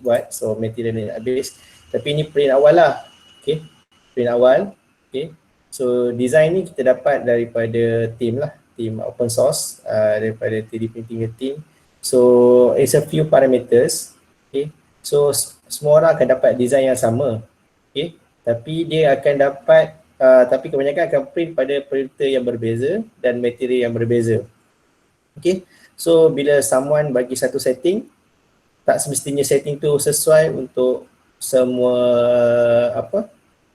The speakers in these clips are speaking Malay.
buat, so material ni habis. Tapi ni print awal lah, okay, print awal, okay. So design ni kita dapat daripada team lah, team open source, daripada 3D printing team. So it's a few parameters, okay. So semua orang akan dapat design yang sama, okay. Tapi dia akan dapat, tapi kebanyakan akan print pada printer yang berbeza dan material yang berbeza, okay. So bila someone bagi satu setting, tak semestinya setting tu sesuai untuk semua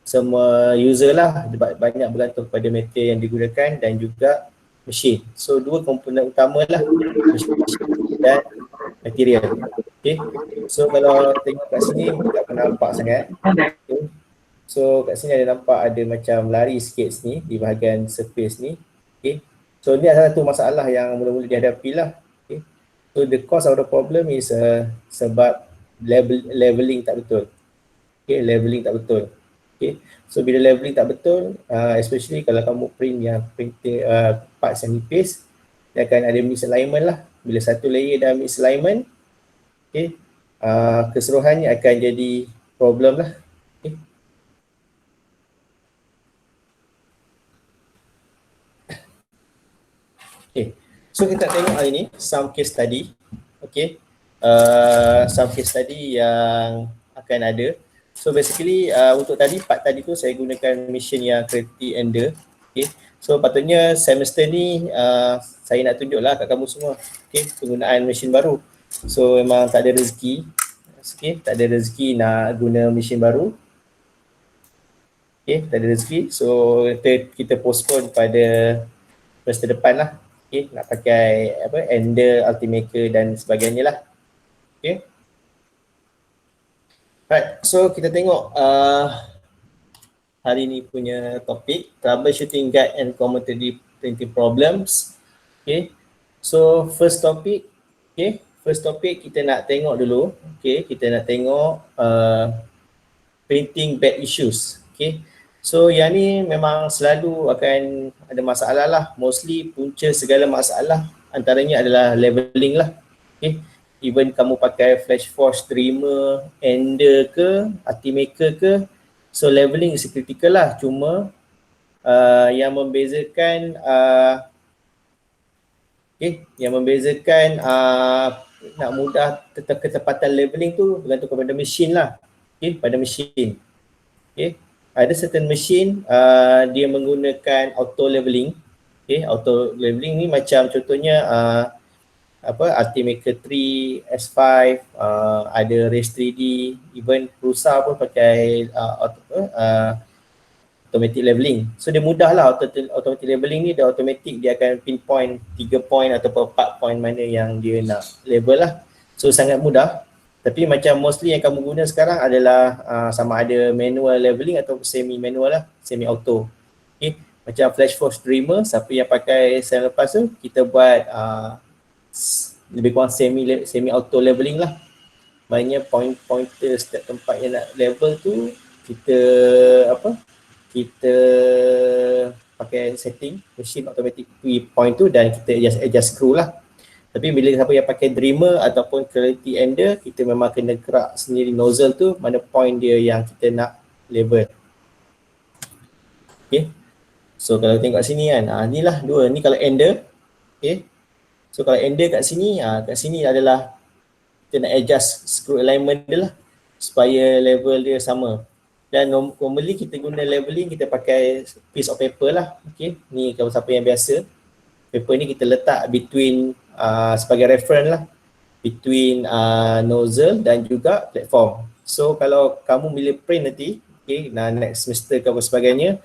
semua user lah, banyak bergantung pada material yang digunakan dan juga mesin. So dua komponen utama lah, mesin dan material. Okay. So kalau tengok kat sini tak pernah nampak sangat. Okay. So kat sini ada nampak ada macam lari sikit sini di bahagian surface ni. Okay. So ni adalah satu masalah yang mula-mula dihadapi lah. Okay. So the cause of the problem is sebab leveling tak betul. Okay, leveling tak betul. Okay. So bila leveling tak betul, especially kalau kamu print yang printing parts yang nipis, dia akan ada misalignment lah. Bila satu layer dah misalignment, okay, keseluruhannya akan jadi problem lah. Okay. Okay. So kita tengok hari ni some case study, okay, some case study yang akan ada. So basically untuk tadi part tadi tu saya gunakan mesin yang Creality Ender, okay. So patutnya semester ni saya nak tunjuk lah kat kamu semua, okay, penggunaan mesin baru. So memang tak ada rezeki, okay, tak ada rezeki nak guna mesin baru, okay, tak ada rezeki. So kita postpone pada semester depan lah. Okay, nak pakai Ender, Ultimaker dan sebagainya lah. Okay. Right, so kita tengok hari ni punya topik, troubleshooting guide and common 3D printing problems. Okay, so first topic, okay, first topic kita nak tengok dulu, okay, kita nak tengok printing bed issues. Okay, so yang ni memang selalu akan ada masalah lah, mostly punca segala masalah antaranya adalah leveling lah. Okay, even kamu pakai FlashForce Dreamer, Ender ke, Ultimaker ke, so leveling is critical lah. Cuma yang membezakan yang membezakan nak mudah ketepatan leveling tu bergantung kepada mesin lah. Okay, pada mesin. Okay, ada certain mesin dia menggunakan auto leveling. Okay, auto leveling ni macam contohnya Ultimaker 3, S5, ada Race 3D, even Prusa pun pakai automatic leveling. So dia mudah lah, automatic leveling ni dia automatic, dia akan pinpoint 3 point ataupun 4 point mana yang dia nak level lah. So sangat mudah. Tapi macam mostly yang kamu guna sekarang adalah sama ada manual leveling atau semi manual lah, semi auto. Okay. Macam FlashForce Dreamer, siapa yang pakai saya lepas tu, kita buat lebih kurang semi auto leveling lah. Maknanya pointer setiap tempat yang nak level tu kita kita pakai setting machine automatic point tu dan kita adjust screw lah. Tapi bila siapa yang pakai Dreamer ataupun Creality Ender, kita memang kena gerak sendiri nozzle tu mana point dia yang kita nak level. Okay. So kalau tengok kat sini kan, inilah dua, ni kalau Ender. Okay. So kalau Ender kat sini adalah kita nak adjust screw alignment dia lah supaya level dia sama. Dan normally kita guna leveling, kita pakai piece of paper lah. Okay, ni kalau siapa yang biasa, paper ni kita letak between sebagai reference lah, between nozzle dan juga platform. So kalau kamu bila print nanti, okay, next semester ke apa sebagainya,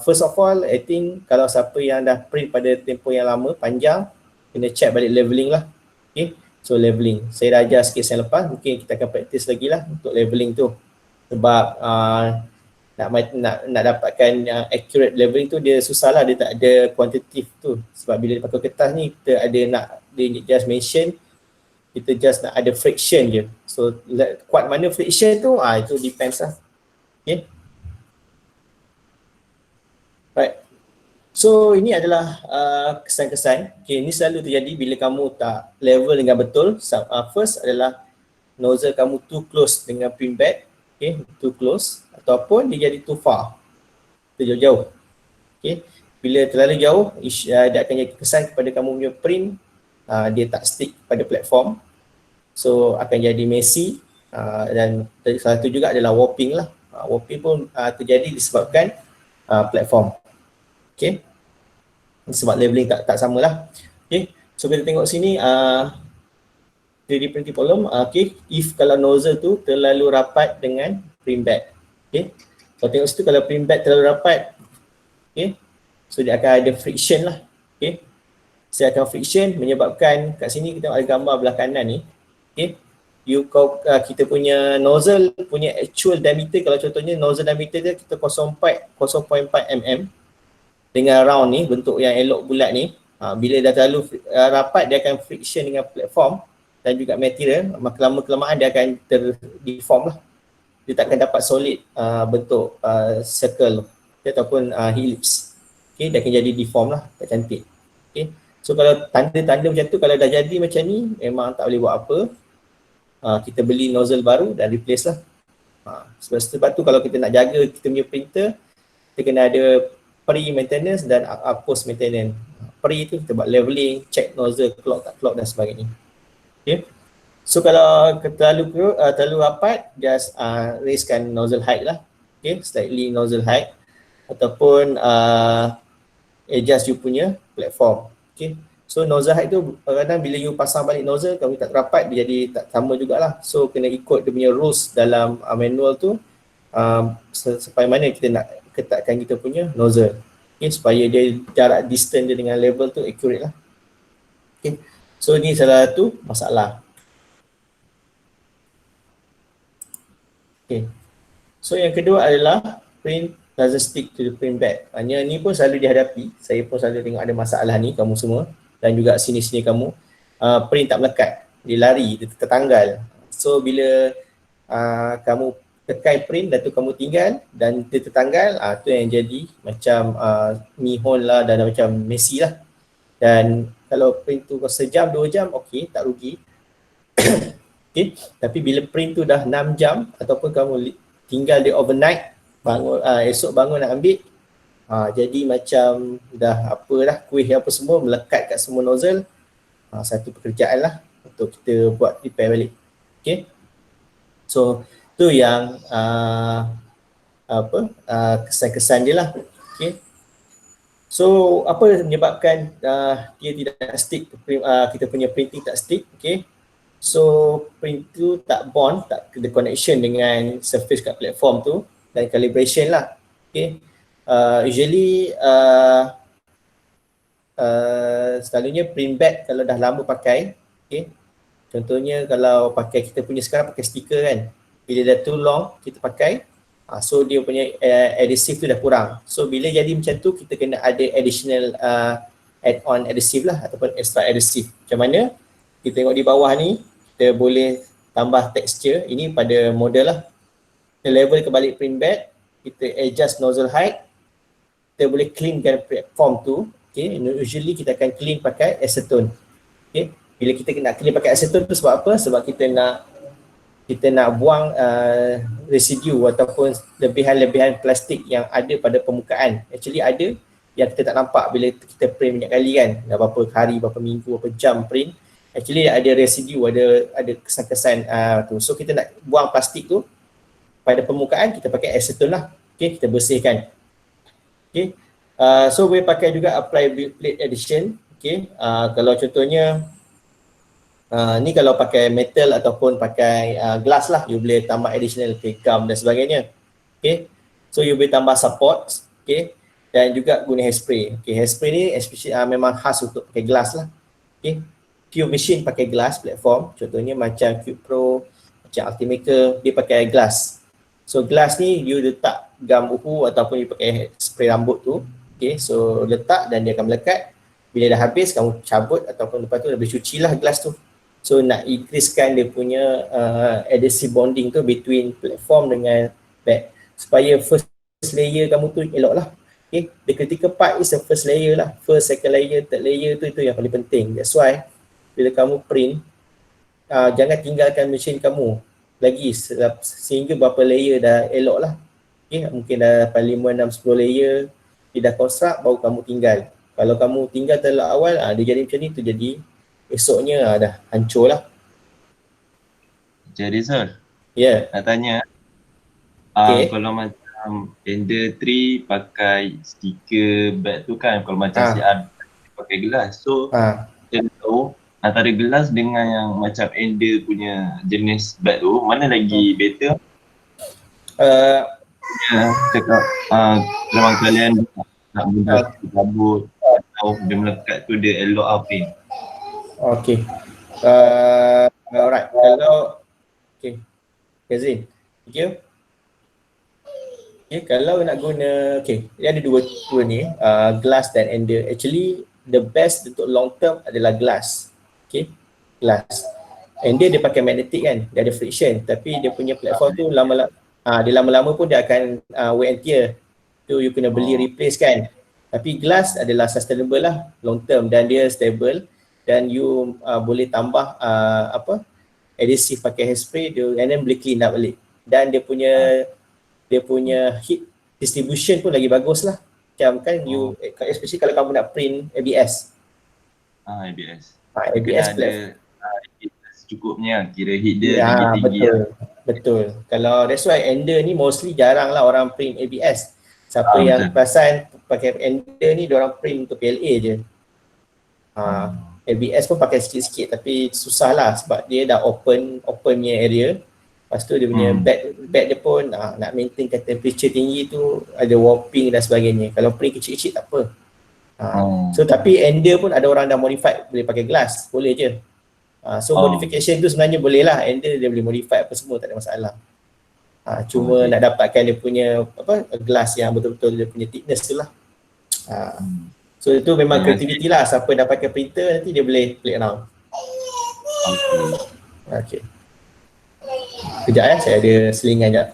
first of all, I think kalau siapa yang dah print pada tempoh yang lama, panjang, kena check balik leveling lah. Okay, so leveling, saya dah ajar sikit yang lepas, mungkin kita akan practice lagi lah untuk leveling tu. Sebab nak dapatkan accurate leveling tu dia susah lah, dia tak ada quantitative tu. Sebab bila pakai kertas ni kita ada nak, dia just mention, kita just nak ada friction je. So kuat mana friction tu, itu depends lah. Okay. Right. So ini adalah kesan-kesan. Okay, ini selalu terjadi bila kamu tak level dengan betul. First adalah nozzle kamu too close dengan print bed, okay, too close, ataupun dia jadi too far, terjauh-jauh. Okay. Bila terlalu jauh, dia akan jadi kesan kepada kamu punya print, dia tak stick pada platform. So akan jadi messy, dan salah satu juga adalah warping lah. Warping pun terjadi disebabkan platform. Okay. Sebab leveling tak sama lah. Okay. So kita tengok sini 3D printing problem, okay, if kalau nozzle tu terlalu rapat dengan print bed. Okay. Kalau tengok situ, kalau print bed terlalu rapat, okay, so dia akan ada friction lah. Okay. Saya akan friction menyebabkan, kat sini kita tengok ada gambar belah kanan ni. Okay. Kita punya nozzle punya actual diameter, kalau contohnya nozzle diameter dia kita 0.4 mm dengan round ni, bentuk yang elok bulat ni. Bila dah terlalu rapat, dia akan friction dengan platform dan juga material, maka lama-kelamaan dia akan terdeform lah. Dia tak akan dapat solid bentuk circle ataupun ellipse. Okay, dia akan jadi deform lah, tak cantik. Okay. So kalau tanda-tanda macam tu, kalau dah jadi macam ni, memang tak boleh buat apa. Kita beli nozzle baru dan replace lah. Sebab tu kalau kita nak jaga kita punya printer, kita kena ada pre-maintenance dan post-maintenance. Pre tu kita buat leveling, check nozzle clog tak clog dan sebagainya. Okay. So kalau terlalu rapat, just raiskan nozzle height lah. Okay, slightly nozzle height, ataupun adjust you punya platform. Okay. So nozzle height tu kadang-kadang bila you pasang balik nozzle, kalau tak rapat dia jadi tak sama jugalah. So kena ikut dia punya rules dalam manual tu, supaya mana kita nak ketatkan kita punya nozzle. Okay, supaya dia jarak distance dia dengan level tu accurate lah. Okay. So ni salah satu masalah. Okay. So yang kedua adalah print doesn't stick to the print bed. Hanya ni pun selalu dihadapi. Saya pun selalu tengok ada masalah ni kamu semua, dan juga sini-sini kamu. Print tak melekat. Dia lari, dia tertanggal. So bila kamu tekan print dan tu kamu tinggal dan dia tertanggal, tu yang jadi macam mihon lah dan macam messy lah. Dan kalau print tu sejam, 2 jam, okey, tak rugi. Okay. Tapi bila print tu dah 6 jam ataupun kamu tinggal dia overnight, bangun esok bangun nak ambil, jadi macam dah apalah, kuih apa semua melekat kat semua nozzle. Satu pekerjaan lah untuk kita buat repair balik. Okay. So tu yang kesan-kesan dia lah. Okay. So apa menyebabkan dia tidak stick, kita punya printing tak stick. Okay. So print tu tak bond, tak ada connection dengan surface kat platform tu, dan calibration lah. Okay. Usually selalunya print bed kalau dah lama pakai, okay, contohnya kalau pakai kita punya sekarang pakai stiker kan, bila dah too long kita pakai, so dia punya adhesive tu dah kurang. So bila jadi macam tu, kita kena ada additional add-on adhesive lah, ataupun extra adhesive. Macam mana? Kita tengok di bawah ni, kita boleh tambah texture. Ini pada model lah. Kita level ke balik print bed, kita adjust nozzle height, kita boleh cleankan platform tu. Okay. Usually kita akan clean pakai acetone. Okay. Bila kita nak clean pakai acetone tu sebab apa? Sebab kita nak buang residu ataupun lebihan-lebihan plastik yang ada pada permukaan. Actually ada yang kita tak nampak bila kita print banyak kali kan. Dah berapa hari, berapa minggu, berapa jam print. Actually ada residu, ada kesan-kesan tu. So kita nak buang plastik tu pada permukaan, kita pakai acetone lah. Okay, kita bersihkan. Okay. So boleh pakai juga apply plate addition. Okay. Kalau contohnya ni kalau pakai metal ataupun pakai glass lah, you boleh tambah additional gum dan sebagainya. Okay. So you boleh tambah support. Okay. Dan juga guna hairspray. Okay. Hairspray ni especially memang khas untuk pakai glass lah. Okay. Few machine pakai glass platform, contohnya macam Cube Pro, macam Ultimaker, dia pakai glass. So glass ni you letak gam uhu ataupun you pakai spray rambut tu. Okay, so letak dan dia akan melekat. Bila dah habis, kamu cabut ataupun lepas tu dah boleh cuci lah glass tu. So nak increasekan dia punya adhesive bonding tu between platform dengan bed, supaya first layer kamu tu elok lah. Okay, the critical part is the first layer lah. First, second layer, third layer tu, itu yang paling penting. That's why bila kamu print, jangan tinggalkan mesin kamu lagi sehingga berapa layer dah elok lah. Okay, mungkin dah 5, 6, 10 layer dia dah construct baru kamu tinggal. Kalau kamu tinggal terlalu awal, dia jadi macam ni tu, jadi esoknya dah hancur lah. Encik Rizal, Ya. nak tanya, Okay. kalau macam Ender 3 pakai stiker bag tu kan, kalau macam CR pakai gelas, so kita tahu antara gelas dengan yang macam Ender punya jenis bag tu, mana lagi better? Cakap kalau kalian nak mudah kabut atau dia melekat tu dia elok apa? Okay. Alright, kalau okay, Kazin, thank you. Okay, kalau nak guna, okay, dia ada dua ni, glass dan ender. Actually, the best untuk long term adalah glass. Okay, glass. Ender dia pakai magnetic kan, dia ada friction, tapi dia punya platform tu dia lama-lama pun dia akan wear and tear. Tu you kena beli replace kan. Tapi glass adalah sustainable lah, long term, dan dia stable, dan you boleh tambah adhesive pakai hairspray dia, and then boleh clean up balik. Dan dia punya heat distribution pun lagi bagus lah. Macam kan you, especially kalau kamu nak print ABS. ABS. ABS ada secukupnya, kira heat dia lagi tinggi. Betul. Kalau that's why Ender ni mostly jarang lah orang print ABS. Siapa yang perasan pakai Ender ni diorang print untuk PLA je. ABS pun pakai sikit-sikit tapi susah lah sebab dia dah open punya area. Lepas tu dia punya bed dia pun nak maintainkan temperature tinggi tu, ada warping dan sebagainya. Kalau print kecil-kecil tak apa. So tapi Ender pun ada orang dah modified boleh pakai glass, boleh je. So modification tu sebenarnya boleh lah, Ender dia boleh modify apa semua, tak ada masalah. Cuma nak dapatkan dia punya glass yang betul-betul dia punya thickness tu lah. So itu memang kreativiti lah, siapa dah pakai printer nanti dia boleh play around. Okay. Kejap saya ada selingan sekejap.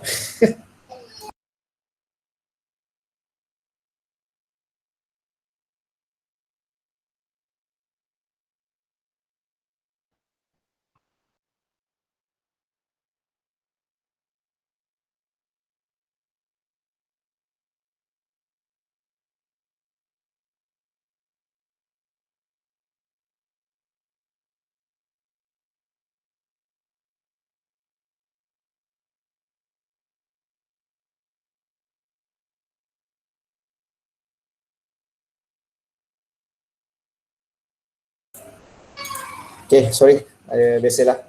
Okay, sorry. Biasalah.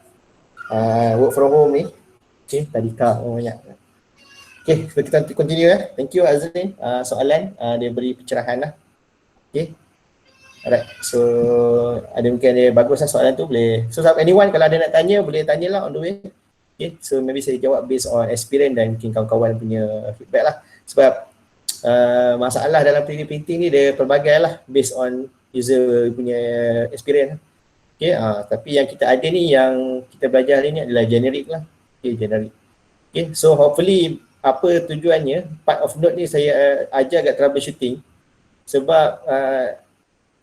Work from home ni. Okay, tadi banyak. Okay, kita continue . Thank you Azrin. Soalan dia beri pencerahan lah. Okay. Alright, so ada mungkin ada bagus lah soalan tu, boleh. So anyone kalau ada nak tanya, boleh tanyalah on the way. Okay, so maybe saya jawab based on experience dan mungkin kawan-kawan punya feedback lah. Sebab masalah dalam 3D printing ni dia pelbagai lah based on user punya experience. Okay, tapi yang kita ada ni, yang kita belajar hari ni adalah generic lah. Okay, generic. Okay, so hopefully apa tujuannya, part of note ni saya ajar kat troubleshooting sebab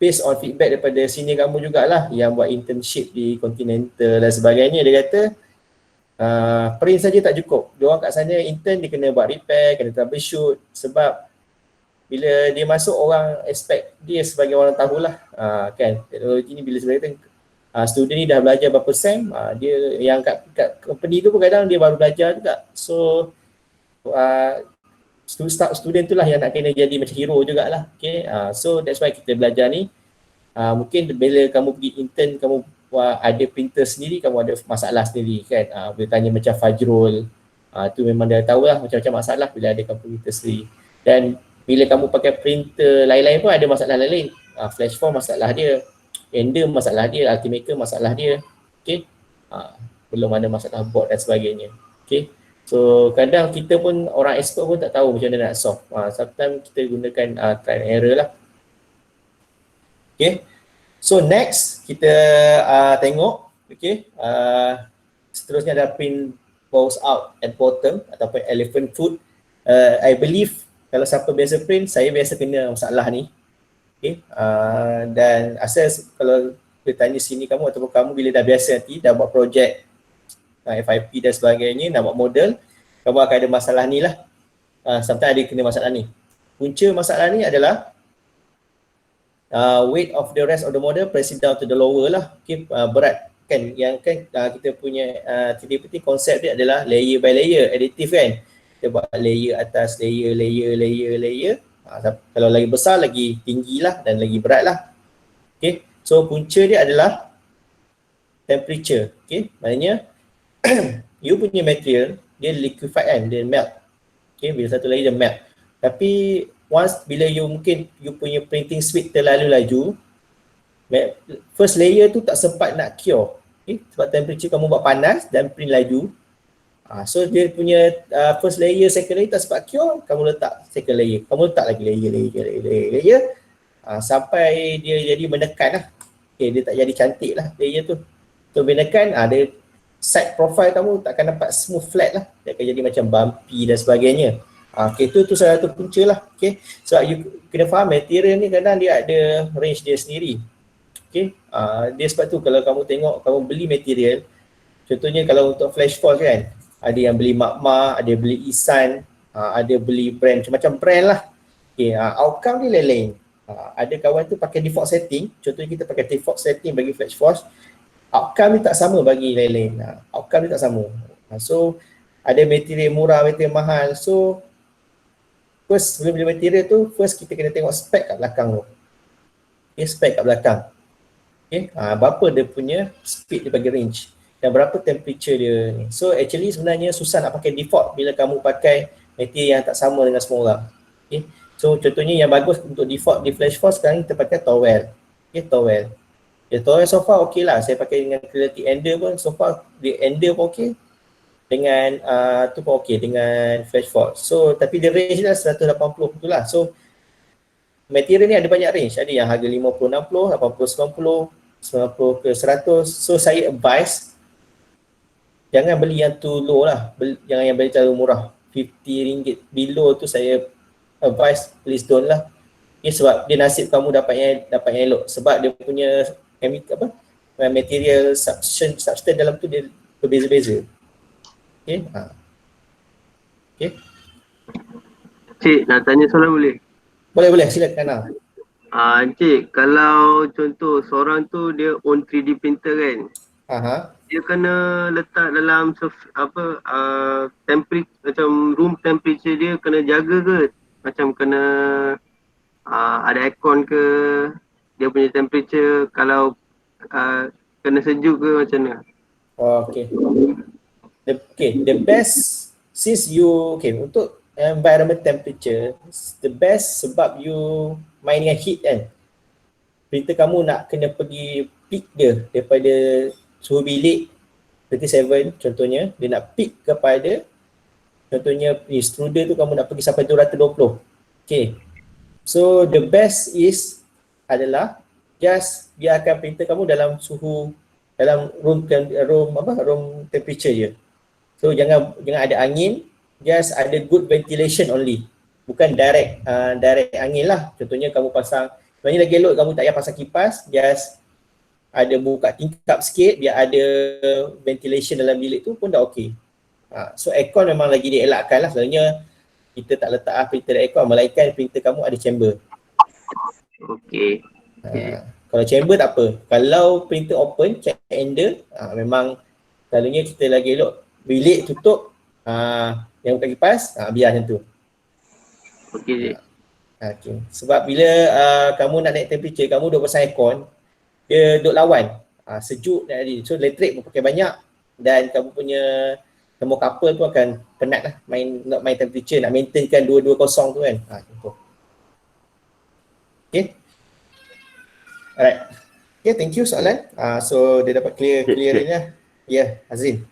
based on feedback daripada senior kamu jugalah yang buat internship di Continental dan sebagainya. Dia kata print saja tak cukup. Diorang kat sana intern dia kena buat repair, kena troubleshoot, sebab bila dia masuk orang expect dia sebagai orang tahulah kan teknologi ni. Bila sebenarnya student ni dah belajar berapa sem, dia yang kat company tu pun kadang dia baru belajar juga. So student tu lah yang nak kena jadi macam hero jugalah. Okay, so that's why kita belajar ni. Mungkin bila kamu pergi intern, kamu ada printer sendiri, kamu ada masalah sendiri kan. Boleh tanya macam Fajrul, tu memang dia tahulah macam-macam masalah bila ada kamu printer sendiri. Dan bila kamu pakai printer lain-lain pun ada masalah lain-lain. Flashform masalah dia, Ender masalah dia, Ultimaker masalah dia. Okay, belum ada masalah board dan sebagainya. Okay, so kadang kita pun orang expert pun tak tahu macam mana nak solve. Sometimes kita gunakan trial and error lah. Okay, so next kita tengok. Okay, seterusnya ada print balls out at bottom ataupun elephant foot. I believe kalau siapa biasa print, saya biasa kena masalah ni. Okay, dan asal kalau tanya sini kamu ataupun kamu bila dah biasa nanti dah buat projek FIP dan sebagainya, nak buat model, kamu akan ada masalah ni lah. Sometimes ada kena masalah ni. Punca masalah ni adalah weight of the rest of the model pressing down to the lower lah. Okay, berat kan, yang kan kita punya 3D printing konsep dia adalah layer by layer, additive kan. Kita buat layer atas layer. Kalau lagi besar lagi tinggi lah dan lagi berat lah. Okay, so punca dia adalah temperature. Okay, maknanya you punya material dia liquefied kan, dia melt. Okay, bila satu layer dia melt. Tapi once bila you punya printing speed terlalu laju, first layer tu tak sempat nak cure. Okay, sebab temperature kamu buat panas dan print laju. So dia punya first layer, second layer tak sempat cure, kamu letak second layer. Kamu letak lagi layer. Sampai dia jadi menekan lah. Okay, dia tak jadi cantik lah layer tu. So menekan, dia side profile kamu takkan nampak smooth flat lah. Dia akan jadi macam bumpy dan sebagainya. Okay, tu salah satu punca lah. Okay, sebab you kena faham material ni kadang dia ada range dia sendiri. Okay, dia sebab tu kalau kamu tengok, kamu beli material, contohnya kalau untuk flash force kan, ada yang beli Magma, ada beli Isan, ada beli brand, macam-macam brand lah. Okay, outcome dia lain-lain. Ada kawan tu pakai default setting, contohnya kita pakai default setting bagi flash force, outcome ni tak sama bagi lain-lain. Outcome ni tak sama. So ada material murah, material mahal. So first sebelum beli material tu, first kita kena tengok spek kat belakang tu. Okay, spek kat belakang. Okay, berapa dia punya speed dia bagi range dan berapa temperature dia ni. So actually sebenarnya susah nak pakai default bila kamu pakai material yang tak sama dengan semua orang. Okay, so contohnya yang bagus untuk default di flash force sekarang kita pakai towel. Okay, towel. Ya, towel so far okey lah. Saya pakai dengan Clarity Ender pun so far, di Ender pun okey. Dengan tu pun okey dengan flash force. So tapi dia range dah 180 tu lah. So material ni ada banyak range. Ada yang harga 50, 60, 80, 90, 90 ke 100. So saya advise jangan beli yang too low lah. Jangan yang beli terlalu murah. RM50 below tu saya advise please don't lah. Okay, sebab dia nasib kamu dapat yang elok. Sebab dia punya material substance dalam tu dia berbeza-beza. Okay. Okay. Cik, nak tanya soalan boleh? Boleh, silakan. Cik, kalau contoh seorang tu dia own 3D printer kan, dia kena letak dalam temperature, macam room temperature dia kena jaga ke? Macam kena ada aircon ke? Dia punya temperature kalau kena sejuk ke macam mana? Okay. The best since you untuk environment temperature, the best sebab you main dengan heat kan. Printer kamu nak kena pergi peak dia daripada suhu bilik 37 contohnya, dia nak peak kepada contohnya extruder tu kamu nak pergi sampai 220. Okay. So the best adalah just biarkan printer kamu dalam suhu dalam room temperature je. So jangan ada angin, just ada good ventilation only. Bukan direct angin lah. Contohnya kamu pasang, sebenarnya lagi elok kamu tak payah pasang kipas, just ada buka tingkap sikit biar ada ventilation dalam bilik tu pun dah okey. So aircon memang lagi dielakkan lah. Sebenarnya kita tak letak printer aircon, melainkan printer kamu ada chamber. Okey. Kalau chamber tak apa. Kalau printer open, check ender, memang selalunya kita lagi elok bilik tutup, yang buka kipas, biar macam tu. Okey. Okay. Sebab bila kamu nak naik temperature, kamu duduk pasang aircon, dia duduk lawan, sejuk nak jadi. So elektrik pun pakai banyak dan kamu punya thermocouple tu akan penat lah main temperature, nak maintainkan 220 tu kan. Contoh. Okay. Alright. Okay, thank you soalan. So dia dapat clear ni lah. Ya, Azim.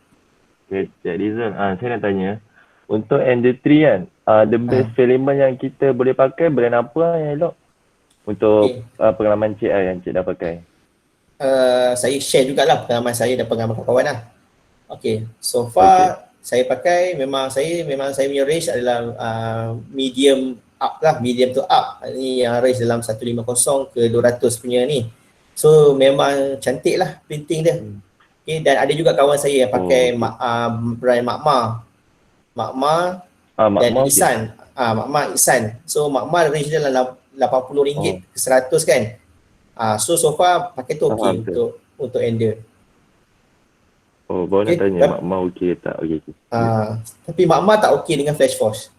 Okay, Cik Rizal, saya nak tanya. Untuk Ender 3 kan, the best filament yang kita boleh pakai, brand apa yang elok? Untuk pengalaman Cik yang Cik dah pakai. Saya share jugalah pengalaman saya dan pengalaman kawan lah. Okay, so far saya pakai memang saya punya range adalah medium up lah, medium to up. Ini yang range dalam 150 ke 200 punya ni. So memang cantik lah printing dia. Okay, dan ada juga kawan saya yang pakai brand Makma dan Ihsan. Makma Ihsan. So Makma range dia dalam RM80 ke RM100 kan. So far pakai tu okey untuk ender. Baru nak tanya Makma okey tak? Okey. Tapi Makma tak okey dengan Flash Force.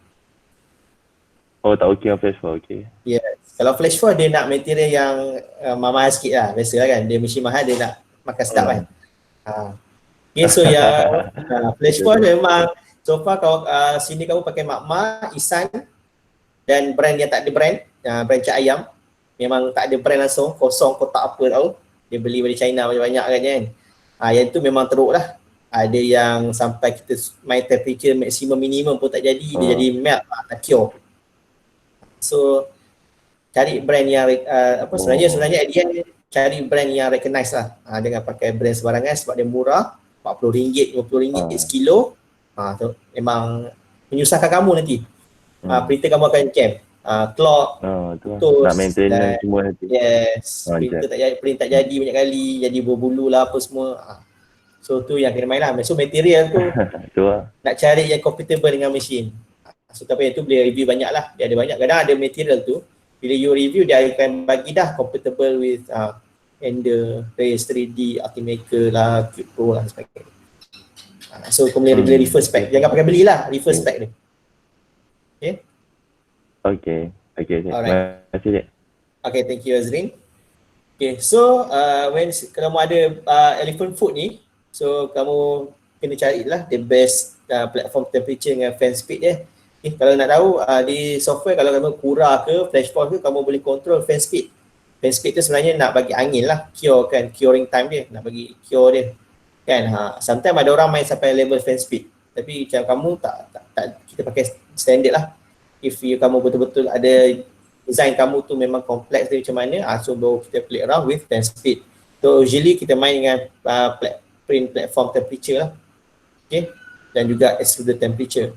Tak okey dengan Flash Force, okey. Yes. Kalau Flash Force dia nak material yang mahal sikit lah. Biasa lah kan. Dia mesin mahal dia nak makan sedap kan. Okay, so yang Flash Force memang so far kalau sini kamu pakai Makma, Ihsan dan brand yang tak ada brand Cak Ayam. Memang tak ada brand langsung, kosong kotak apa tahu. Dia beli dari China banyak-banyak kan. Yang tu memang teruk lah. Ada yang sampai kita main temperature maksimum minimum pun tak jadi, dia jadi melt, tak cure. So cari brand yang sebenarnya at the end cari brand yang recognize lah. Jangan pakai brand sembarangan sebab dia murah, RM40, RM50 sekilo. Tu memang menyusahkan kamu nanti. Printer kamu akan jam. Clock, putus, nak maintenance semua nanti. Yes, printer tak jadi, print tak jadi banyak kali, jadi berbulu lah apa semua. So tu yang kena main lah. So material tu nak cari yang compatible dengan mesin. So tapi itu boleh review banyak lah. Dia ada banyak. Kadang ada material tu, bila you review dia akan bagi dah compatible with Ender, Race 3D, Ultimaker lah, Cube Pro lah sebagainya. So kau boleh refer spec. Jangan pakai belilah, refer spec dia. Okay. Terima kasih, Cik. Okay, thank you Azrin. Okay, so kalau kamu ada elephant foot ni, so kamu kena carilah the best platform temperature dengan fan speed dia. Okay, kalau nak tahu di software kalau kamu Cura ke Flash Force ke, kamu boleh control fan speed. Fan speed tu sebenarnya nak bagi angin lah, cure kan, curing time dia, nak bagi cure dia. Kan, sometimes ada orang main sampai level fan speed. Tapi macam kamu tak kita pakai standard lah. If kamu betul-betul ada design kamu tu memang kompleks dia macam mana, so baru kita play around with fan speed. So usually kita main dengan print platform temperature lah. Okay, dan juga extruder temperature.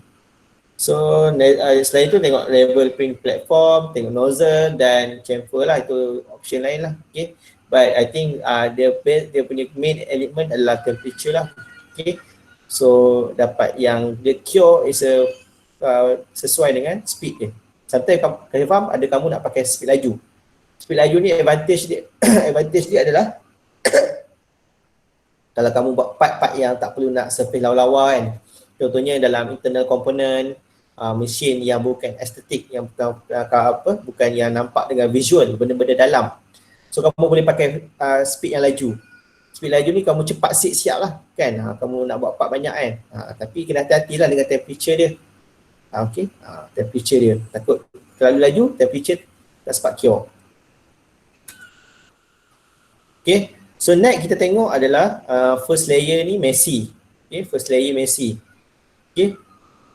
So selain itu tengok level print platform, tengok nozzle dan chamfer lah, itu option lain lah. Okay, but I think dia punya main element adalah temperature lah. Okay, so dapat yang the cure is sesuai dengan speed dia. Sometimes kamu faham ada kamu nak pakai speed laju. Speed laju ni advantage dia adalah kalau kamu buat part-part yang tak perlu nak surface lawa-lawa kan. Contohnya dalam internal component, mesin yang bukan estetik, yang bukan yang nampak dengan visual, benda-benda dalam. So kamu boleh pakai speed yang laju. Speed laju ni kamu cepat siap lah kan. Kamu nak buat part banyak kan. Tapi kena hati-hatilah dengan temperature dia. Okay, temperature dia. Takut terlalu laju, temperature tak sempat cure. Okay, so next kita tengok adalah first layer ni messy. Okay, first layer messy. Okay,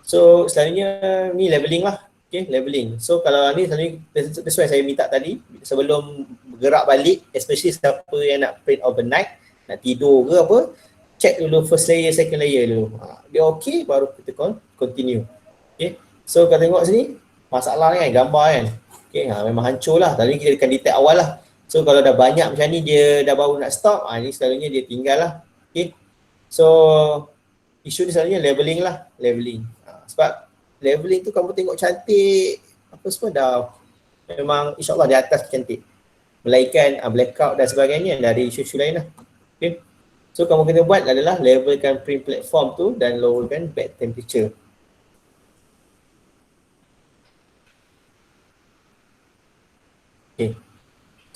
so selalunya ni leveling lah. Okay, leveling. So kalau ni selalunya sesuai saya minta tadi, sebelum bergerak balik, especially siapa yang nak print overnight, nak tidur ke apa, check dulu first layer, second layer dulu. Dia okay, baru kita continue. Okay, so kalau tengok sini, masalah kan, gambar kan. Okay, memang hancur lah. Tadi kita akan detect awal lah. So kalau dah banyak macam ni, dia dah baru nak stop, ni selalunya dia tinggal lah. Okay, so isu ni selalunya leveling lah, leveling. Sebab leveling tu kamu tengok cantik, apa semua dah memang insyaAllah di atas cantik. Melainkan blackout dan sebagainya dari isu-isu lain lah. Okay, so kamu kena buat adalah levelkan print platform tu dan lowerkan bed temperature. Okay,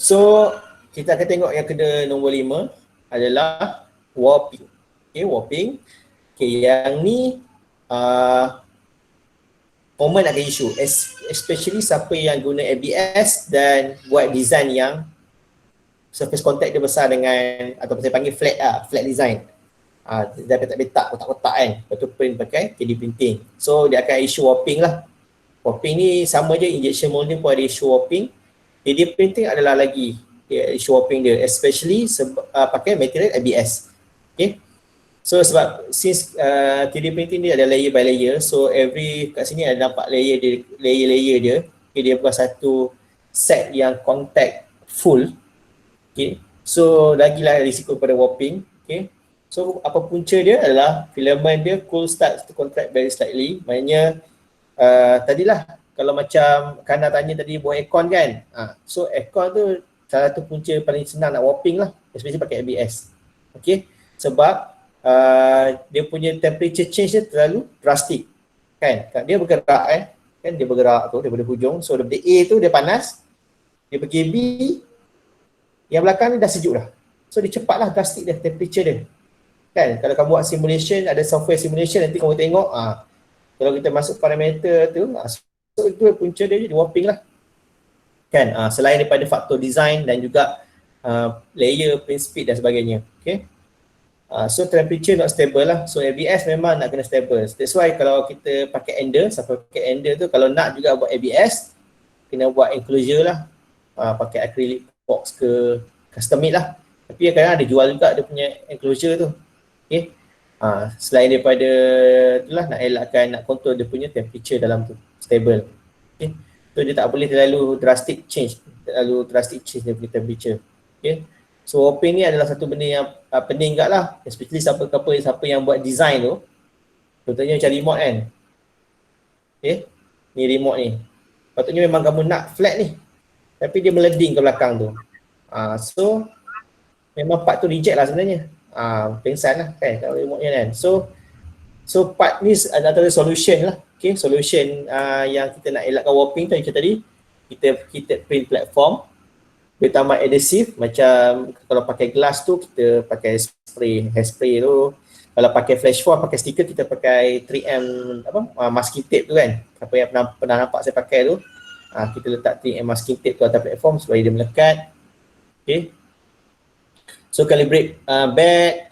so kita akan tengok yang kena nombor 5 adalah warping. Okay, warping. Okay, yang ni common ada isu, especially siapa yang guna ABS dan buat design yang surface contact dia besar dengan, atau saya panggil flat flat design. Dia petak-petak, kotak-kotak kan, lepas tu print pakai 3D printing. So dia akan isu warping lah. Warping ni sama je, injection molding pun ada isu warping. 3D printing adalah lagi isu warping dia, especially pakai material ABS. Okay, so sebab since 3D printing dia ada layer by layer, so kat sini ada nampak layer dia. Okay, dia bukan satu set yang contact full. Okay, So lagilah risiko pada warping. Okay. So apa punca dia adalah filament dia cool starts to contract very slightly. Maknanya tadilah kalau macam Kana tanya tadi buat aircon kan. So aircon tu salah satu punca paling senang nak warping lah, especially pakai ABS. Okay. Sebab dia punya temperature change dia terlalu drastic. Kan? Dia bergerak kan dia bergerak tu daripada hujung. So daripada A tu dia panas. Dia pergi B, yang belakang ni dah sejuk dah. So dia cepatlah drastic dia temperature dia. Kan? Kalau kamu buat simulation, ada software simulation nanti kamu tengok kalau kita masuk parameter tu, so itu punca dia jadi warping lah. Kan? Selain daripada faktor design dan juga layer, print speed dan sebagainya. Okay? So temperature not stable lah. So ABS memang nak kena stable. That's why kalau kita pakai ender, siapa pakai ender tu kalau nak juga buat ABS, kena buat enclosure lah. Pakai acrylic box ke custom made lah. Tapi kadang ada jual juga dia punya enclosure tu. Okay. Selain daripada itulah nak elakkan, nak control dia punya temperature dalam tu stable. Okay. So dia tak boleh terlalu drastic change dia punya temperature. Okay. So warping ni adalah satu benda yang pening kat lah, especially siapa yang buat design tu. Contohnya macam remote kan. Okay. Ni remote ni. Patutnya memang kamu nak flat ni. Tapi dia meleding ke belakang tu. So memang part tu reject lah sebenarnya. Pengsan lah kan kalau remote kan. So part ni adalah solution lah. Okay, solution yang kita nak elakkan warping tu macam tadi. Kita print platform. Kita tambah adhesive macam kalau pakai glass tu kita pakai hairspray tu. Kalau pakai flash foil, pakai stiker, kita pakai 3M masking tape tu kan. Apa yang pernah nampak saya pakai tu. Kita letak 3M masking tape tu atas platform supaya dia melekat. Okay. So calibrate bed,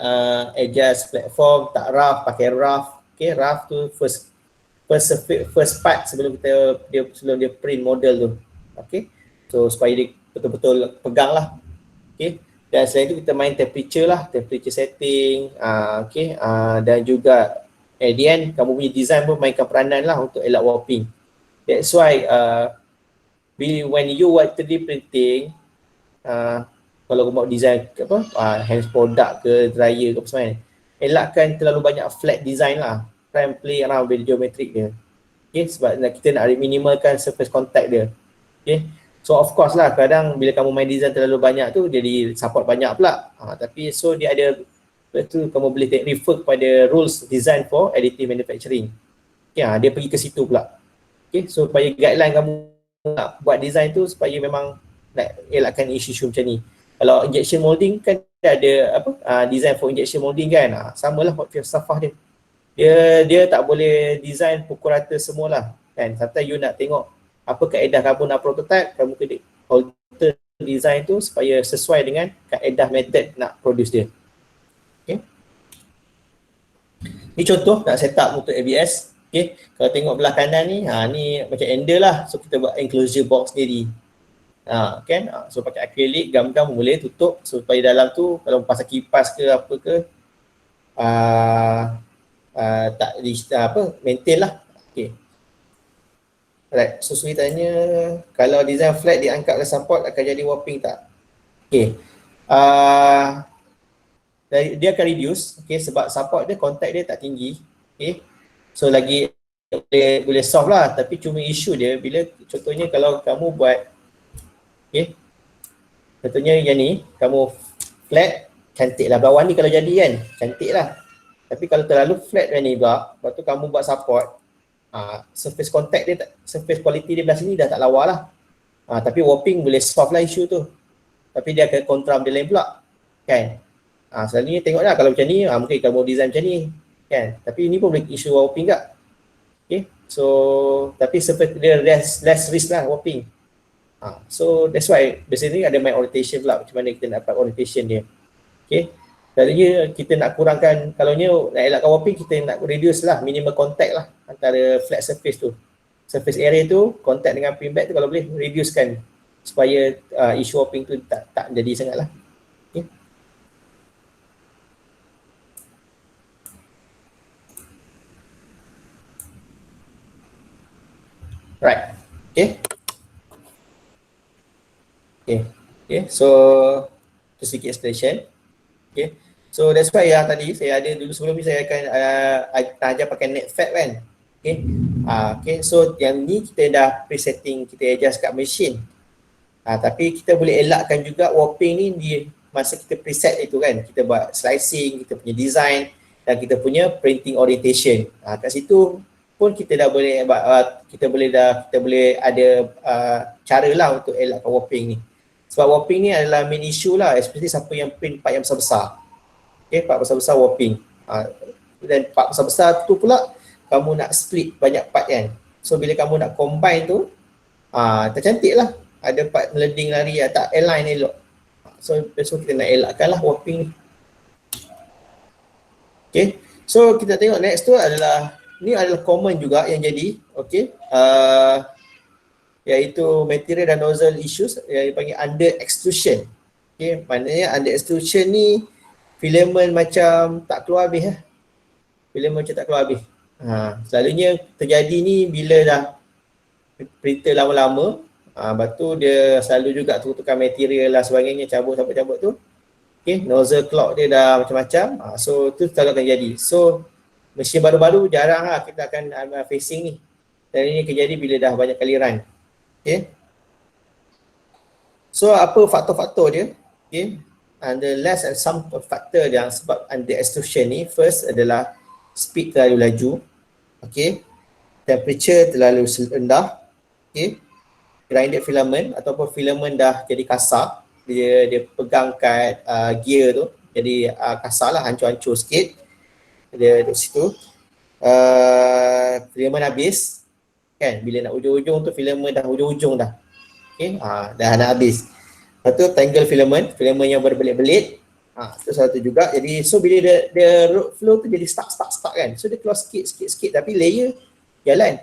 adjust platform, tak rough, pakai rough. Okay, rough tu first part sebelum dia print model tu. Okay. So supaya dia betul-betul pegang lah. Okay. Dan selain itu kita main temperature lah, temperature setting, okay. Dan juga at the end kamu punya design pun mainkan peranan lah untuk elak warping. That's why when you buat 3D printing, kalau kamu buat design hand product ke dryer ke apa semua, elakkan terlalu banyak flat design lah. Try and play around with geometric dia. Okay, sebab kita nak minimalkan surface contact dia. Okay. So of course lah kadang bila kamu main design terlalu banyak tu jadi support banyak pula. Tapi so dia ada betul kamu boleh refer kepada rules design for additive manufacturing. Okay, dia pergi ke situ pula. Okay, so supaya guideline kamu nak buat design tu supaya memang nak elakkan isu-isu macam ni. Kalau injection molding kan ada design for injection molding kan. Samalah buat filsafah dia. Dia tak boleh design pukul rata semualah kan. Sometimes you nak tengok apa kaedah kamu nak prototype, kamu kena alter design tu supaya sesuai dengan kaedah method nak produce dia. Okay. Ni contoh nak set up untuk ABS. Okay. Kalau tengok belah kanan ni, ni macam ender lah. So kita buat enclosure box sendiri. Kan? So pakai acrylic, gam-gam boleh tutup supaya dalam tu kalau pasang kipas ke apa ke maintain lah. Okay. Alright, so Suri tanya kalau design flat diangkat ke support akan jadi warping tak? Okay. Dia akan reduce, okay, sebab support dia, contact dia tak tinggi. Okay. So lagi boleh solve lah, tapi cuma isu dia bila contohnya kalau kamu buat, okay, contohnya yang ni, kamu flat, cantik lah bawah ni kalau jadi kan, cantik lah. Tapi kalau terlalu flat kan ni pula, lepas tu kamu buat support, surface contact dia, surface quality dia belah sini dah tak lawa lah. Tapi warping boleh solve lah isu tu. Tapi dia akan kontra benda lain pula. Kan? Selalunya tengoklah kalau macam ni, mungkin kamu design macam ni. Kan? Tapi ni pun boleh isu warping tak? Okay. So, tapi surface dia less risk lah warping. So, that's why biasanya ada main orientation pula. Macam mana kita nak dapat orientation dia. Okay. Selalunya kita nak kurangkan, kalau nak elakkan warping, kita nak reduce lah minimal contact lah antara flat surface tu. Surface area tu, contact dengan print bed tu kalau boleh reducekan supaya isu warping tu tak jadi sangat lah. Okay. Right. Okay. Okay. Okay. So itu sedikit explanation. Okay. So that's why yang tadi saya ada dulu sebelum ni saya akan ajar pakai NetFab kan. Okay. Okay. So yang ni kita dah presetting, kita adjust kat machine. Tapi kita boleh elakkan juga warping ni di masa kita preset itu kan. Kita buat slicing, kita punya design dan kita punya printing orientation. Kat situ pun kita dah boleh kita boleh ada cara lah untuk elakkan warping ni. Sebab warping ni adalah main issue lah, especially siapa yang print part yang besar-besar. Okay, part besar-besar warping. Dan part besar-besar tu pula kamu nak split banyak part kan. So bila kamu nak combine tu, tak cantik lah. Ada part meleding lari, tak align elok. So kita nak elakkan lah warping ni. Okay, so kita tengok next tu adalah, ni adalah common juga yang jadi, okay. Iaitu material dan nozzle issues yang dipanggil under extrusion. Okay, maknanya under extrusion ni filament macam tak keluar habis lah. Filament macam tak keluar habis. Selalunya terjadi ni bila dah printer lama-lama, lepas tu dia selalu juga tukar material lah sebagainya, cabut tu. Okay, nozzle clog dia dah macam-macam. So tu selalu akan jadi. So mesin baru-baru jarang lah kita akan facing ni. Dan ini terjadi bila dah banyak kali run. Okay. So apa faktor-faktor dia? Okay. The less and some factor yang sebab under extrusion ni, first adalah speed terlalu laju, okay, temperature terlalu rendah, okay, grinded filament ataupun filament dah jadi kasar, dia pegang kat gear tu, jadi kasar lah, hancur-hancur sikit, dia duduk situ. Filament habis, kan, bila nak ujung-ujung tu filament dah ujung-ujung dah, okay, dah nak habis. Lepas tu tangle filament yang berbelit-belit, itu satu juga. Jadi so bila dia road flow tu jadi stuck kan. So dia keluar sikit tapi layer jalan.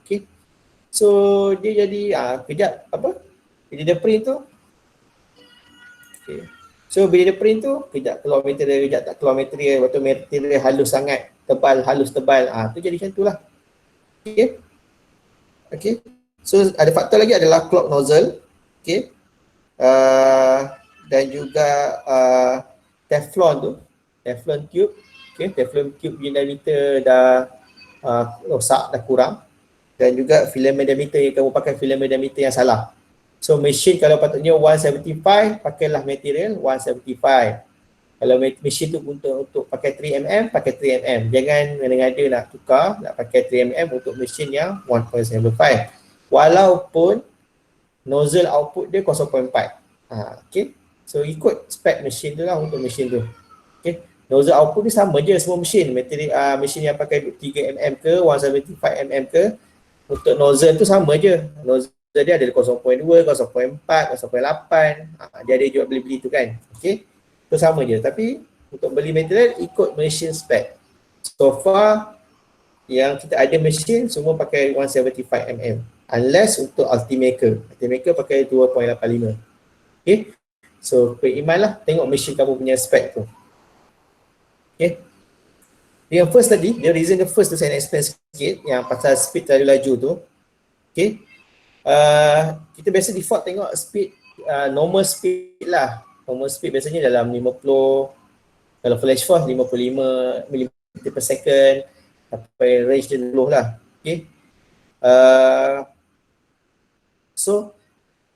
Okay. So dia jadi kejap apa? Bila dia print tu. Okay. So bila dia print tu kejap keluar material, kejap tak keluar material, waktu material halus sangat, halus tebal. Tu jadi macam tu lah. Okay. Okay. So ada faktor lagi adalah clog nozzle. Okay. Dan juga Teflon tube, okay, Teflon tube punya diameter dah rosak, dah kurang, dan juga filament diameter yang kamu pakai filament diameter yang salah. So mesin kalau patutnya 175, pakailah material 175. Kalau mesin tu untuk pakai 3mm, pakai 3mm. Jangan ngada-ngada nak tukar, nak pakai 3mm untuk mesin yang 1.75. Walaupun nozzle output dia 0.4. Okay. So ikut spek mesin tu lah untuk mesin tu. Okay. Nozzle output ni sama je semua mesin. Material mesin yang pakai 3mm ke 175mm ke, untuk nozzle tu sama je. Nozzle dia ada 0.2, 0.4, 0.8. Dia ada jual beli-beli tu kan. Okay. Tu sama je. Tapi untuk beli material ikut mesin spek. So far yang kita ada mesin semua pakai 175mm. Unless untuk Ultimaker. Ultimaker pakai 2.85. Okay. So beriman lah, tengok mesin kamu punya spek tu. Okay. Yang first tadi, the reason the first tu saya nak explain sikit, yang pasal speed terlalu laju tu. Okay. Kita biasa default tengok speed, normal speed lah. Normal speed biasanya dalam 50, kalau flash force 55 mm per second, sampai range dia 10 lah. Okay. So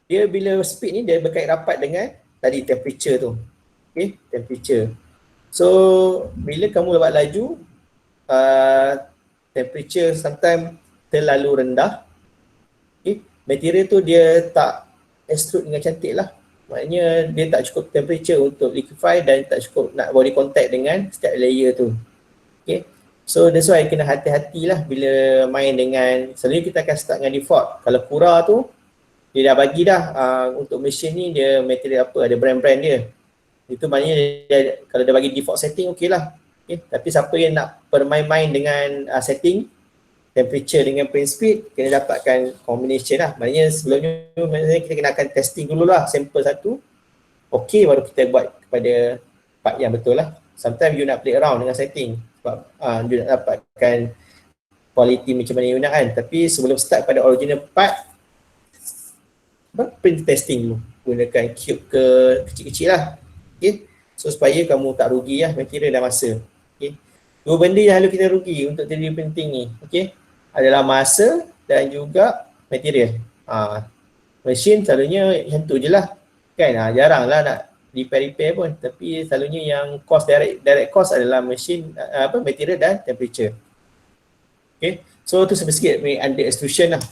dia bila speed ni dia berkait rapat dengan tadi temperature tu. Okay, temperature. So bila kamu buat laju, temperature sometimes terlalu rendah. Okay, material tu dia tak extrude dengan cantik lah. Maknanya dia tak cukup temperature untuk liquefy dan tak cukup nak body contact dengan setiap layer tu. Okay, so that's why kena hati-hatilah bila main dengan, selalunya kita akan start dengan default. Kalau Cura tu dia dah bagi dah untuk mesin ni dia material apa, ada brand-brand dia. Itu maknanya dia, kalau dia bagi default setting okey lah. Okay. Tapi siapa yang nak bermain-main dengan setting temperature dengan print speed, kena dapatkan combination lah. Maknanya sebelumnya kita kena akan testing dululah sampel satu. Okey, baru kita buat kepada part yang betul lah. Sometimes you nak play around dengan setting sebab you nak dapatkan quality macam mana you nak kan. Tapi sebelum start pada original part, print testing dulu gunakan cube ke kecil-kecil lah. Okay. So supaya kamu tak rugi lah material dan masa. Okay. Dua benda yang selalu kita rugi untuk 3D printing ni, okay, adalah masa dan juga material. Mesin selalunya macam tu je lah. Kan, jarang lah nak repair pun, tapi selalunya yang cost direct cost adalah mesin, material dan temperature. Okay, so tu sikit under extrusion lah.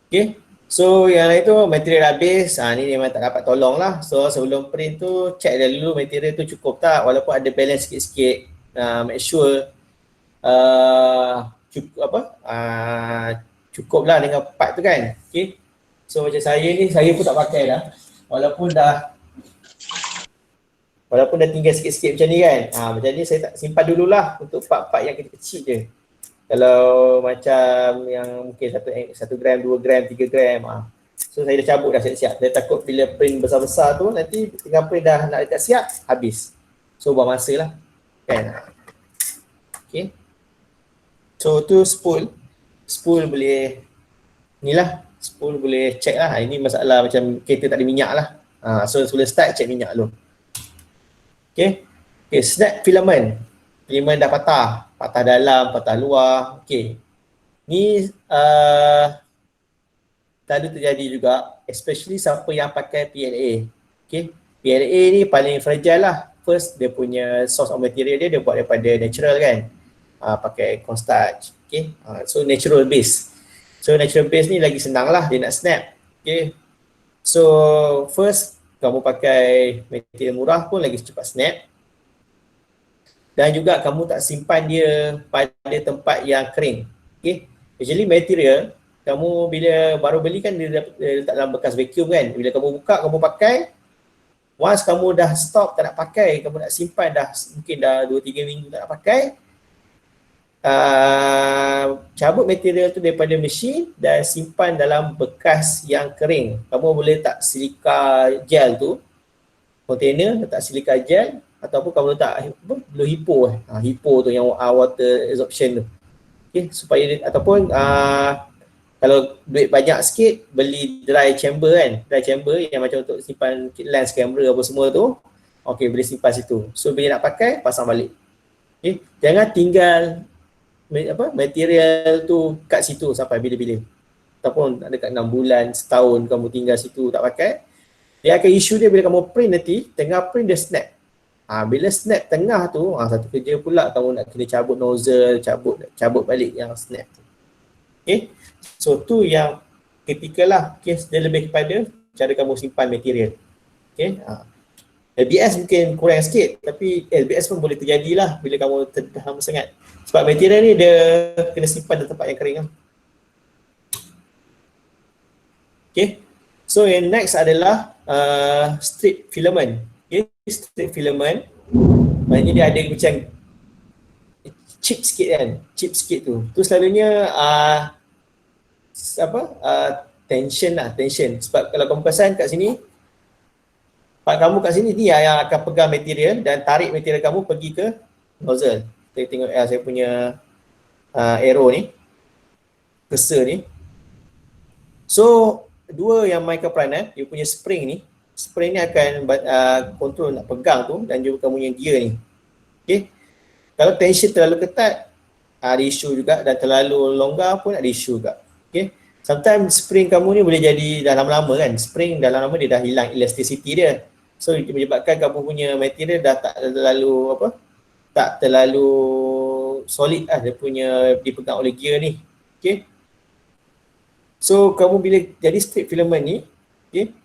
Okay, so yang lain tu material habis, ni memang tak dapat tolong lah. So sebelum print tu check dulu material tu cukup tak, walaupun ada balance sikit-sikit, make sure cukup lah dengan part tu kan. Okay, so macam saya ni, saya pun tak pakai dah, walaupun dah tinggal sikit-sikit macam ni kan. Macam ni saya tak simpan dululah untuk part-part yang kecil-kecil je. Kalau macam yang mungkin 1 gram, 2 gram, 3 gram, so saya dah cabut dah siap-siap. Saya takut bila print besar-besar tu nanti tengah print dah nak dekat siap, habis. So buang masa lah kan. Okay, so tu spool boleh ni lah, spool boleh check lah. Ini masalah macam kereta tak ada minyak lah. So sebelum start check minyak dulu. Okay, snap filament dah patah dalam, patah luar. Okay, ni selalu terjadi juga, especially siapa yang pakai PLA. Okay, PLA ni paling fragile lah. First, dia punya source of material dia buat daripada natural kan, pakai cornstarch. Okay, so natural base. So natural base ni lagi senang lah dia nak snap. Okay, so first kamu pakai material murah pun lagi cepat snap. Dan juga kamu tak simpan dia pada tempat yang kering. Okay, actually material kamu bila baru beli kan dia letak dalam bekas vacuum kan. Bila kamu buka, kamu pakai, once kamu dah stop tak nak pakai, kamu nak simpan dah mungkin dah 2-3 minggu tak nak pakai, cabut material tu daripada mesin dan simpan dalam bekas yang kering. Kamu boleh letak silika gel tu, container letak silika gel, ataupun kamu letak blue hippo, hippo tu yang water absorption tu. Okay, supaya ataupun kalau duit banyak sikit beli dry chamber kan, dry chamber yang macam untuk simpan lens kamera apa semua tu. Okay, boleh simpan situ. So bila nak pakai, pasang balik. Okay, jangan tinggal material tu kat situ sampai bila-bila. Ataupun dekat 6 bulan, setahun kamu tinggal situ tak pakai. Dia akan isu dia bila kamu print nanti, tengah print dia snap. Bila snap tengah tu, satu kerja pula kamu nak kena cabut nozzle, cabut balik yang snap tu. Okay, so tu yang kritikal lah. Okay, dia lebih kepada cara kamu simpan material. Okay, LBS mungkin kurang sikit, tapi LBS pun boleh terjadi lah bila kamu terdaham sangat. Sebab material ni dia kena simpan di tempat yang kering lah. Okay, so yang next adalah strip filament. Okay, strip filament maknanya dia ada macam chip sikit kan, chip sikit tu. Tu selalunya tension. Sebab kalau kamu perasan kat sini, part kamu kat sini ni yang akan pegang material dan tarik material kamu pergi ke nozzle. Kita tengok saya punya arrow ni, cursor ni. So dua yang microprime dia punya spring ni akan control nak pegang tu, dan juga kamu yang gear ni. Okay, kalau tension terlalu ketat ada isu juga, dan terlalu longgar pun ada isu juga. Okay, sometimes spring kamu ni boleh jadi dah lama-lama kan, spring dah lama dia dah hilang elasticity dia. So itu menyebabkan kamu punya material dah tak terlalu solid lah, dia punya dipegang oleh gear ni. Okay, so kamu bila jadi strip filament ni, okay,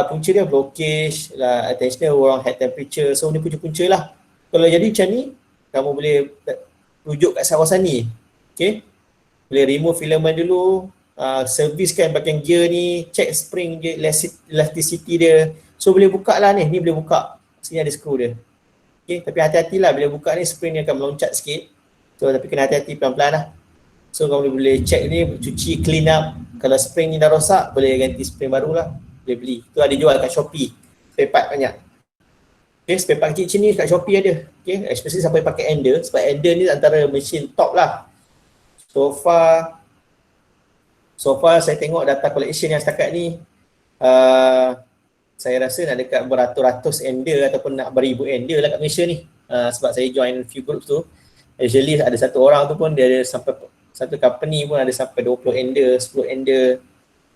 punca dia blockage lah, tensioner wrong head temperature, so ni punca-punca lah. Kalau jadi macam ni, kamu boleh rujuk kat kawasan ni. Okay, boleh remove filament dulu, servicekan bahagian gear ni, check spring dia, elasticity dia. So boleh buka lah ni boleh buka, sini ada screw dia. Okay, tapi hati-hatilah bila buka ni spring ni akan meloncat sikit. So tapi kena hati-hati pelan-pelan lah. So kamu boleh check ni, cuci, clean up. Kalau spring ni dah rosak, boleh ganti spring baru lah. Boleh beli. Tu ada jual kat Shopee. Spare part banyak. Okay, spare part kecil ni kat Shopee ada. Okay, especially sampai pakai ender. Sebab ender ni antara mesin top lah. So far saya tengok data collection yang setakat ni, saya rasa nak dekat beratus-ratus ender ataupun nak beribu ender lah kat Malaysia ni. Sebab saya join few groups tu, usually ada satu orang tu pun dia ada sampai, satu company pun ada sampai 20 ender, 10 ender.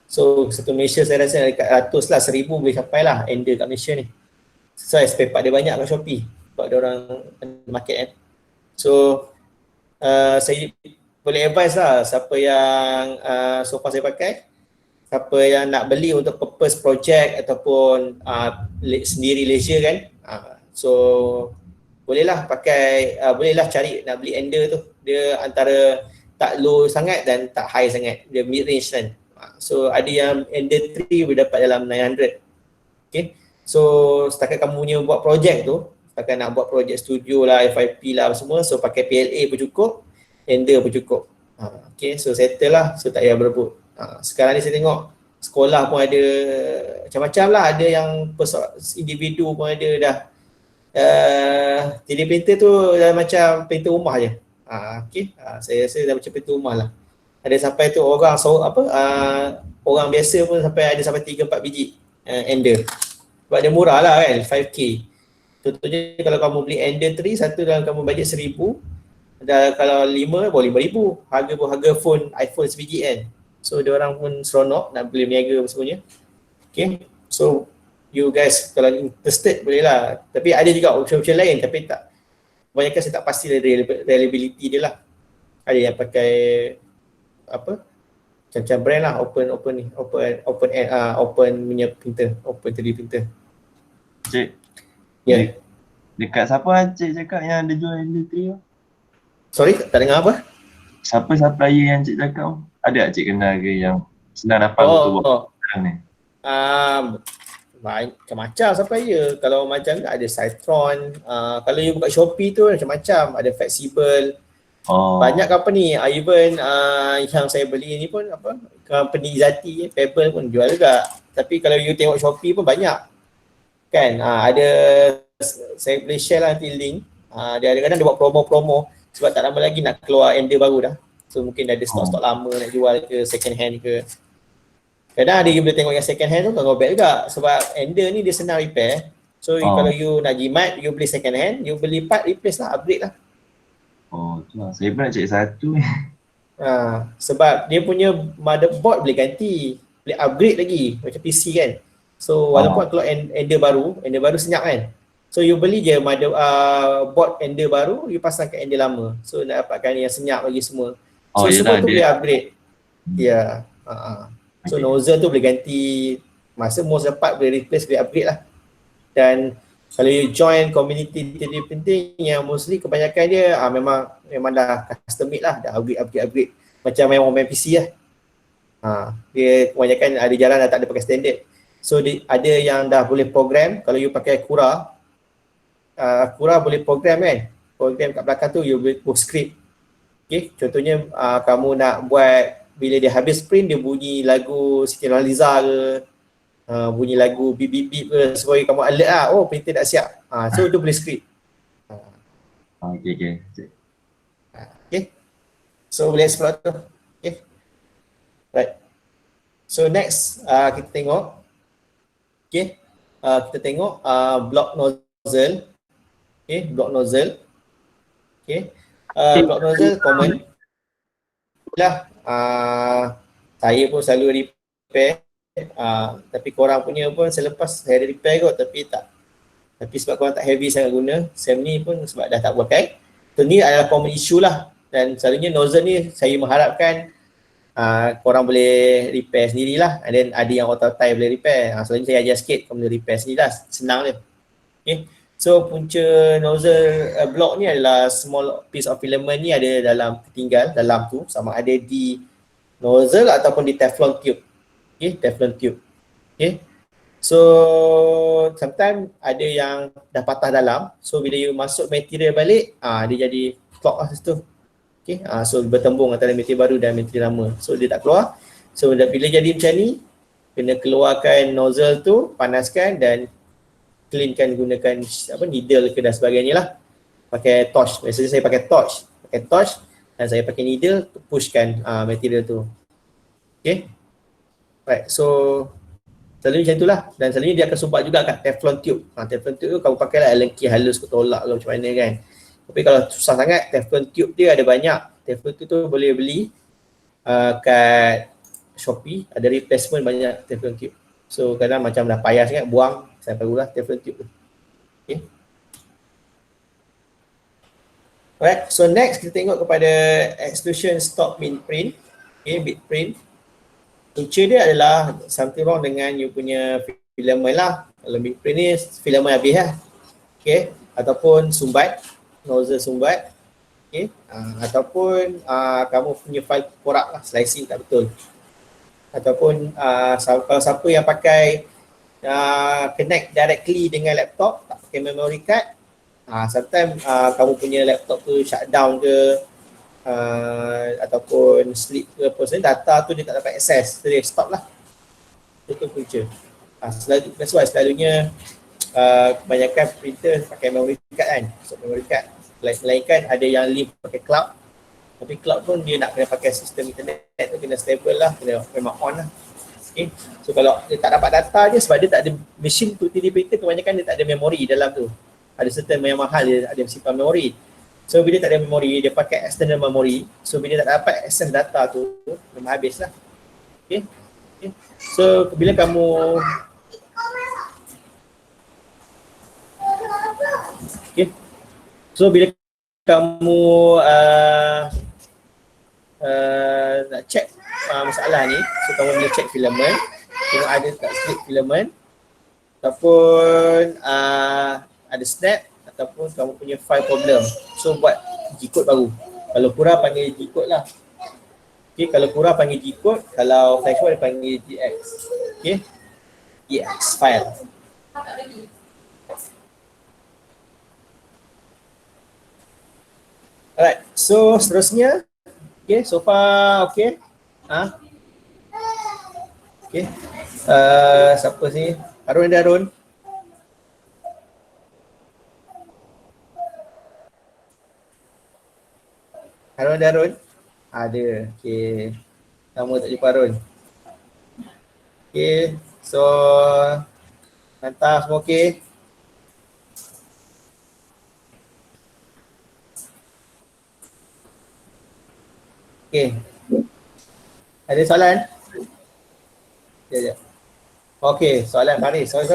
So satu Malaysia saya rasa dekat ratus lah, 1000 boleh sampai lah ender kat Malaysia ni. So spare part dia banyak kat Shopee sebab dia orang market kan. So saya boleh advise lah siapa yang so far saya pakai, siapa yang nak beli untuk purpose project ataupun sendiri leisure kan, so bolehlah pakai, bolehlah cari nak beli ender tu. Dia antara tak low sangat dan tak high sangat, dia mid range kan. So ada yang ender 3 boleh dapat dalam 900. Okay, so setakat kamu punya buat project tu, setakat nak buat project studio lah, FIP lah semua, so pakai PLA pun cukup, ender pun cukup. Okay, so settle lah, so tak payah berebut. Sekarang ni saya tengok sekolah pun ada macam-macam lah, ada yang individu pun ada dah. 3D printer tu dah macam printer rumah je. Okay, saya rasa dah macam printer rumah lah. Ada sampai tu orang orang biasa pun sampai ada sampai 3-4 biji ender. Sebab dia murah lah kan, 5k. Contohnya kalau kamu beli ender 3, satu dalam kamu bajet 1000, dan kalau 5 boleh 5000. Harga pun harga phone iPhone sebiji kan. So dia orang pun seronok nak beli berniaga semuanya. Okay, so you guys kalau interested boleh lah. Tapi ada juga option-option lain, tapi tak, kebanyakan saya tak pasti reliability dia lah. Ada yang pakai apa, macam-macam brand lah, open punya printer, open 3D printer. Cik, Ya, dekat siapa Cik cakap yang ada jual ender 3 tu? sorry tak dengar apa? Siapa supplier yang Cik cakap tu? Ada tak Cik kenal ke yang senang dapat untuk buat sekarang ni? Macam-macam supplier. Kalau macam ada Cytron, kalau you buka Shopee tu macam-macam, ada Flexible. Banyak company, even yang saya beli ni pun apa, company Izati, Pebble pun jual juga. Tapi kalau you tengok Shopee pun banyak kan, ada, saya boleh share lah nanti link. Dia kadang-kadang dia buat promo-promo sebab tak lama lagi nak keluar ender baru dah. So mungkin dah ada stok-stok lama nak jual ke, second hand ke. Kadang ada you boleh tengok yang second hand tu tak bad juga sebab ender ni dia senang repair. So kalau you nak jimat, you beli second hand, you beli part replace lah, upgrade lah. Tu lah. Saya pun nak cek satu ni. Sebab dia punya motherboard boleh ganti, boleh upgrade lagi macam PC kan. So walaupun kalau ender baru senyap kan. So you beli je board ender baru, you pasang kat ender lama. So nak dapatkan yang senyap lagi semua. So semua tu boleh upgrade. Ya. So nozzle tu boleh ganti, masa most part boleh replace, boleh upgrade lah. Dan kalau you join community 3D printing yang mostly kebanyakan dia memang dah custom made lah, dah upgrade. Macam memang main PC lah. Dia kebanyakan ada jalan dah tak ada pakai standard. So ada yang dah boleh program. Kalau you pakai Cura boleh program kan. Program kat belakang tu you boleh script. Okay, contohnya kamu nak buat bila dia habis print dia bunyi lagu Siti Nurhaliza ke, bunyi lagu bip bip bip ke supaya kamu alert lah, oh printer dah siap. So tu boleh script. Okay. Okay. So boleh explore tu. Okay. Right. So next kita tengok. Okay. Kita tengok block nozzle. Okay, block nozzle. Okay. Block nozzle common. Lah. Saya pun selalu repair. Tapi korang punya pun selepas saya ada repair kot, tapi sebab korang tak heavy sangat guna, SAM ni pun sebab dah tak pakai. So ni adalah common issue lah, dan selalunya nozzle ni saya mengharapkan korang boleh repair sendirilah, and then ada yang auto tie boleh repair. Selalunya saya ajar sikit, korang boleh repair sendirilah, senang je. Okay. So punca nozzle block ni adalah small piece of filament ni ada ketinggal dalam tu, sama ada di nozzle ataupun di Teflon tube. Okay, Teflon tube. Okay. So sometimes ada yang dah patah dalam. So bila you masuk material balik, dia jadi clog lah situ. Okay. So bertembung antara material baru dan material lama. So dia tak keluar. So bila jadi macam ni, kena keluarkan nozzle tu, panaskan dan cleankan, gunakan needle ke dan sebagainya lah. Pakai torch. Biasanya saya pakai torch. Dan saya pakai needle pushkan material tu. Okay. Right, so Selalunya macam itulah. Dan selalunya dia akan sumbat juga kat Teflon tube. Teflon tube tu kamu pakailah Allen key halus ke tolak ke macam mana kan. Tapi kalau susah sangat, Teflon tube dia ada banyak. Teflon tube tu boleh beli kat Shopee, ada replacement banyak Teflon tube. So kadang macam dah payah sangat, buang, saya barulah Teflon tube tu. Okay. Alright, so next kita tengok kepada extrusion stop min print. Okay, bit print. Punca dia adalah something wrong dengan you punya filament lah. Kalau bit print ni filament habis lah. Okay, ataupun sumbat, nozzle sumbat. Okay, ataupun kamu punya file korak lah, slicing tak betul. Ataupun kalau siapa yang pakai connect directly dengan laptop, tak pakai memory card, sometimes kamu punya laptop tu shutdown ke ataupun sleep ke apa, data tu dia tak dapat access, so dia stop lah. Itu punca. That's why selalunya kebanyakan printer pakai memory card kan, so memory card. Melainkan ada yang link pakai cloud, tapi cloud pun dia nak kena pakai sistem internet tu kena stable lah, kena memang on lah. Okay. So kalau dia tak dapat data je sebab dia tak ada mesin tu 3D printer, kebanyakan dia tak ada memori dalam tu. Ada certain yang mahal dia ada simpan memori. So bila tak ada memori, dia pakai external memory. So bila tak dapat access data tu, memang habis lah. Okay. Okay. So bila kamu So bila kamu nak check masalah ni, so kamu boleh check filament, tengok ada tak slip filament ataupun ada snap ataupun kamu punya file problem. So buat G-code baru. Kalau kurang panggil G-code lah. Okay, kalau kurang panggil G-code, kalau FlashWorld dia panggil GX. Okay, GX file. Alright, so seterusnya, okay, so far okay. Okay, siapa sini? Harun ada Harun? Harun ada Harun? Ada, okay. Lama tak jumpa Harun. Okay, so hantar semua okay. Okay. Ada soalan? Sekejap. Okay, soalan Faris. Sorry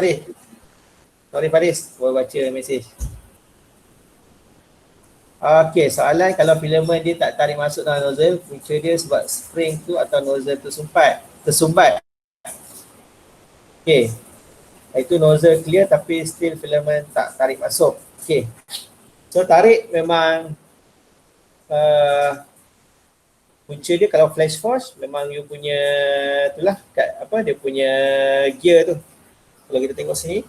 Faris, boleh baca mesej. Okay, soalan kalau filament dia tak tarik masuk dalam nozzle, punca dia sebab spring tu atau nozzle tersumbat. Okay. Itu nozzle clear tapi still filament tak tarik masuk. Okay. So tarik memang punca dia kalau flash force memang you punya itulah dia punya gear tu. Kalau kita tengok sini.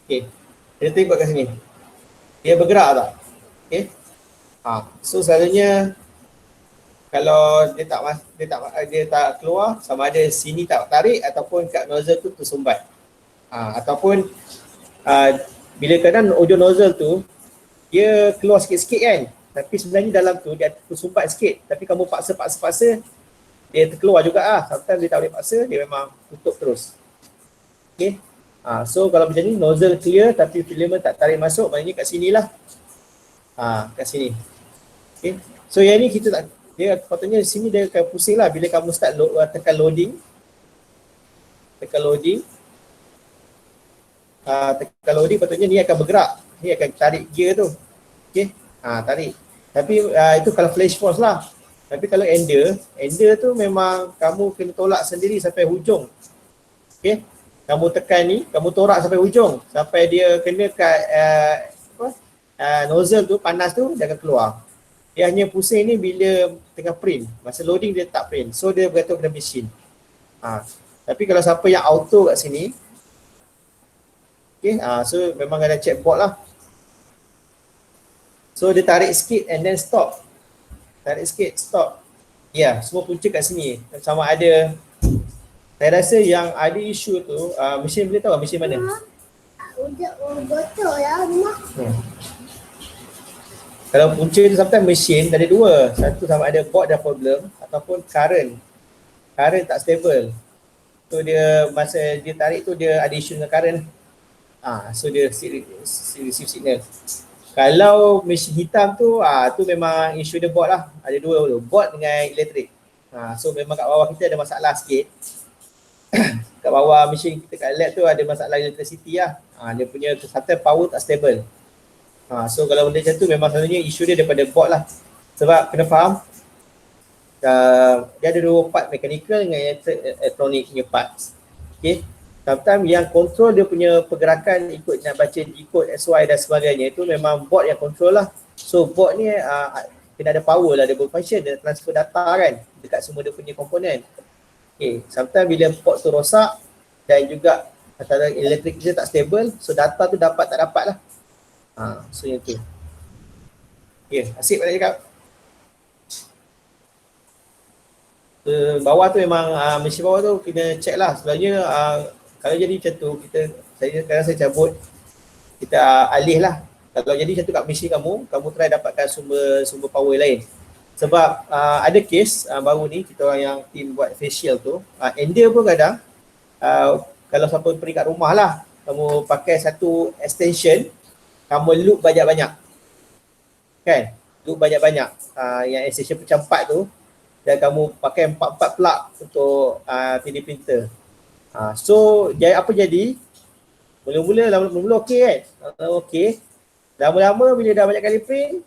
Okey. Kita tengok kat sini. Dia bergerak tak? Okey. So selalunya kalau dia tak keluar, sama ada sini tak tarik ataupun kat nozzle tu tersumbat. Ataupun bila kadang ujung nozzle tu dia keluar sikit-sikit kan, tapi sebenarnya dalam tu dia tersumbat sikit, tapi kamu paksa dia terkeluar juga sometimes dia tak boleh paksa, dia memang tutup terus. Okay, so kalau macam ni nozzle clear tapi filament tak tarik masuk, maknanya kat sini lah, kat sini. Okay, so yang ni kita tak, dia patutnya di sini dia akan pusing lah bila kamu start tekan loading, patutnya ni akan bergerak, ni akan tarik gear tu. Okay, tarik. Tapi itu kalau flash force lah. Tapi kalau ender tu memang kamu kena tolak sendiri sampai hujung. Okay, kamu tekan ni, kamu torak sampai hujung, sampai dia kena kat nozzle tu, panas tu, dia akan keluar. Dia hanya pusing ni bila tengah print, masa loading dia tak print, so dia bergantung pada mesin. Tapi kalau siapa yang auto kat sini, okay, so memang ada checkboard lah. So dia tarik sikit and then stop. Tarik sikit, stop. Ya, semua punca kat sini. Sama ada, saya rasa yang ada isu tu, mesin boleh tahu mesin mana? Betul ya rumah. Kalau punca tu sometimes mesin ada dua. Satu sama ada board ada problem ataupun current. current tak stable. So dia masa dia tarik tu dia ada issue dengan current. So dia receive signal. Kalau mesin hitam tu, tu memang isu dia board lah. Ada dua tu, board dengan elektrik. So memang kat bawah kita ada masalah sikit. Kat bawah mesin kita kat lab tu ada masalah electricity lah. Dia punya sometimes power tak stable. So kalau benda macam tu memang selalunya isu dia daripada board lah. Sebab kena faham, dia ada dua part, mechanical dengan electronic punya parts. Okay. Sometimes yang control dia punya pergerakan ikut nak baca decode SY dan sebagainya itu memang board yang control lah. So board ni kena ada power lah, dia berfunction, dia transfer data kan dekat semua dia punya komponen. Okay, sometimes bila port tu rosak dan juga antara elektrik dia tak stable, so data tu dapat tak dapat lah. So yang tu. Okay, asyik nak cakap. Bawah tu memang mesin bawah tu kena check lah. Sebenarnya kalau jadi macam tu, saya cabut, kita alih lah. Kalau jadi macam tu kat mesin kamu try dapatkan sumber power lain. Sebab ada case baru ni, kita orang yang team buat facial tu, ender pun kadang, kalau siapa pergi kat rumah lah, kamu pakai satu extension, kamu loop banyak-banyak. Kan? Loop banyak-banyak. Yang extension macam 4 tu, dan kamu pakai 4 plug untuk 3D printer. So apa jadi? Mula-mula okey kan? Okey. Lama-lama bila dah banyak kali print,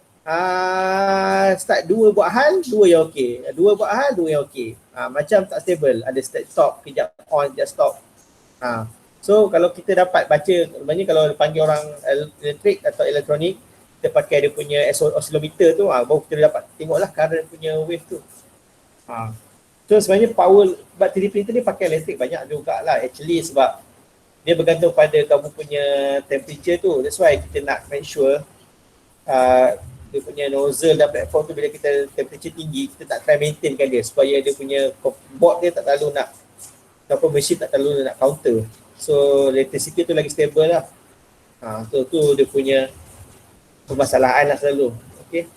start 2 buat hal, 2 yang okey. 2 buat hal, 2 yang okey. Macam tak stable, ada start stop, kejap on, kejap stop. So kalau kita dapat baca, sebenarnya kalau panggil orang elektrik atau elektronik, kita pakai dia punya oscillometer tu, baru kita dapat tengoklah current punya wave tu. So sebenarnya power buat 3D printer ni pakai elektrik banyak jugalah actually, sebab dia bergantung pada kamu punya temperature tu. That's why kita nak make sure dia punya nozzle dan platform tu bila kita temperature tinggi, kita tak try maintainkan dia supaya dia punya board dia tak terlalu nak, ataupun mesin tak terlalu nak counter. So electricity tu lagi stable lah. Tu dia punya permasalahan lah selalu. Okay.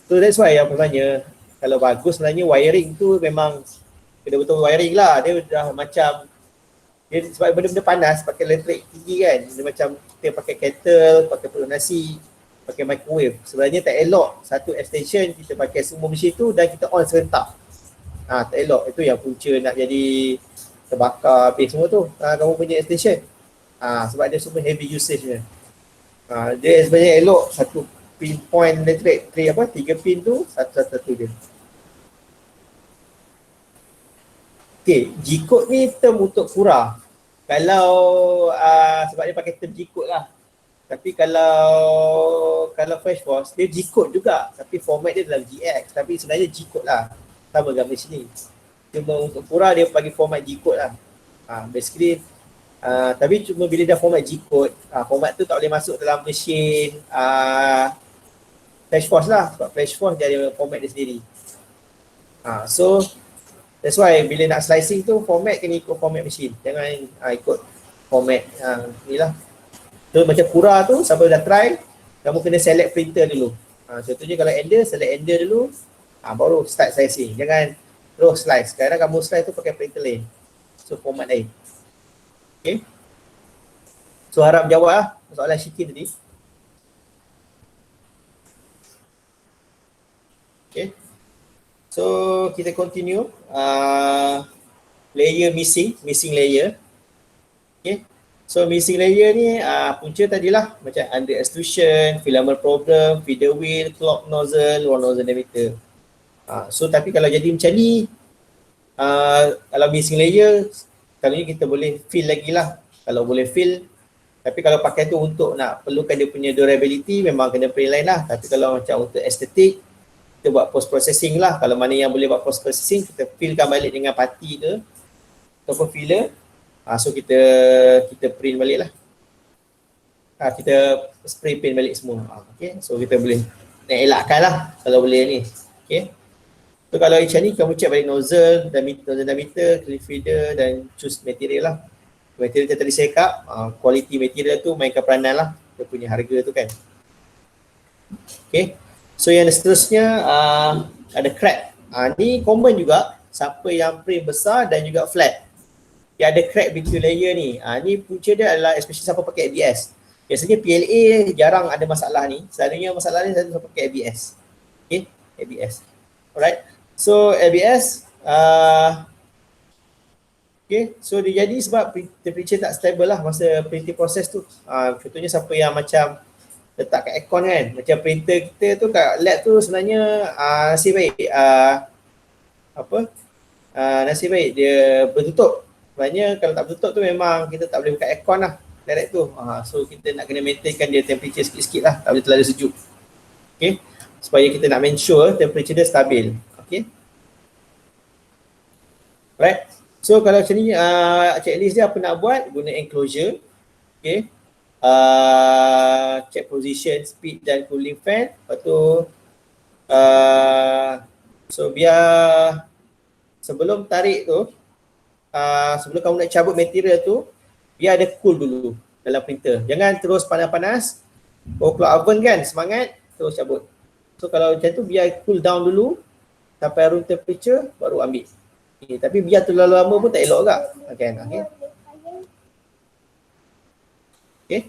So that's why yang sebenarnya kalau bagus sebenarnya wiring tu memang kena betul wiring lah. Dia dah macam, dia sebab benda-benda panas pakai elektrik tinggi kan. Dia macam kita pakai kettle, pakai peluk nasi, pakai microwave. Sebenarnya tak elok satu extension kita pakai semua mesin tu dan kita on serentak. Tak elok. Itu yang punca nak jadi terbakar habis semua tu. Kamu punya extension. Sebab dia semua heavy usage dia. Dia sebenarnya elok satu pinpoint elektrik, 3 pin tu satu dia. Okay, G-code ni term untuk Cura. Kalau sebab dia pakai term G-code lah. Tapi kalau Flash Force dia G-code juga, tapi format dia dalam GX, tapi sebenarnya G-code lah. Sama gambar sini. Cuma untuk Cura dia bagi format G-code lah. Basically tapi cuma bila dah format G-code, format tu tak boleh masuk dalam mesin Flash Force lah, sebab Flash Force dia ada format dia sendiri. So that's why bila nak slicing tu format kena ikut format mesin, jangan ikut format ni lah. So macam Cura tu, siapa dah try, kamu kena select printer dulu. Contohnya kalau Ender, select Ender dulu, baru start slicing. Jangan terus slice. Sekarang kamu slice tu pakai printer lain, so format lain. Okay. So harap jawab lah soalan Syiki tadi. Okay. So kita continue. Layer missing layer. Okay. So missing layer ni punca tadilah macam under extrusion, filament problem, feeder wheel, clock nozzle, roll nozzle diameter. So tapi kalau jadi macam ni, kalau missing layer, kalau ni kita boleh fill lagi lah. Kalau boleh fill, tapi kalau pakai tu untuk nak perlukan dia punya durability, memang kena print lain lah. Tapi kalau macam untuk estetik, kita buat post processing lah. Kalau mana yang boleh buat post processing, kita fillkan balik dengan putty ke ataupun filler. So kita print balik lah. Kita spray paint balik semua. Okay, so kita boleh nak elakkan lah kalau boleh ni. Okay. So kalau macam ni, kamu check balik nozzle diameter, clean feeder dan choose material lah. Material yang tadi saya cakap, quality material tu mainkan peranan lah, dia punya harga tu kan. Okay. So yang seterusnya ada crack. Ni common juga siapa yang print besar dan juga flat. Dia ada crack between layer ni. Ni punca dia adalah especially siapa pakai ABS. Biasanya PLA jarang ada masalah ni. Selalunya masalah ni siapa pakai ABS. Okay, ABS. Alright. So ABS okay, so dia jadi sebab temperature tak stable lah masa printing proses tu. Contohnya siapa yang macam letak kat aircon kan, macam printer kita tu kat lab tu sebenarnya nasib baik nasib baik dia bertutup. Sebenarnya kalau tak bertutup tu memang kita tak boleh buka aircon lah direct tu. So kita nak kena maintainkan dia temperature sikit-sikit lah, tak boleh terlalu sejuk. Okay, supaya kita nak make sure temperature dia stabil. Okay, right. So kalau macam ni checklist dia apa nak buat, guna enclosure. Okay, check position, speed dan cooling fan. Lepas tu so biar sebelum tarik tu, sebelum kamu nak cabut material tu, biar ada cool dulu dalam printer. Jangan terus panas-panas, keluar oven kan, semangat, terus cabut. So kalau macam tu biar cool down dulu sampai room temperature baru ambil. Okay, tapi biar terlalu lama pun tak elok agak. Okay. Okay.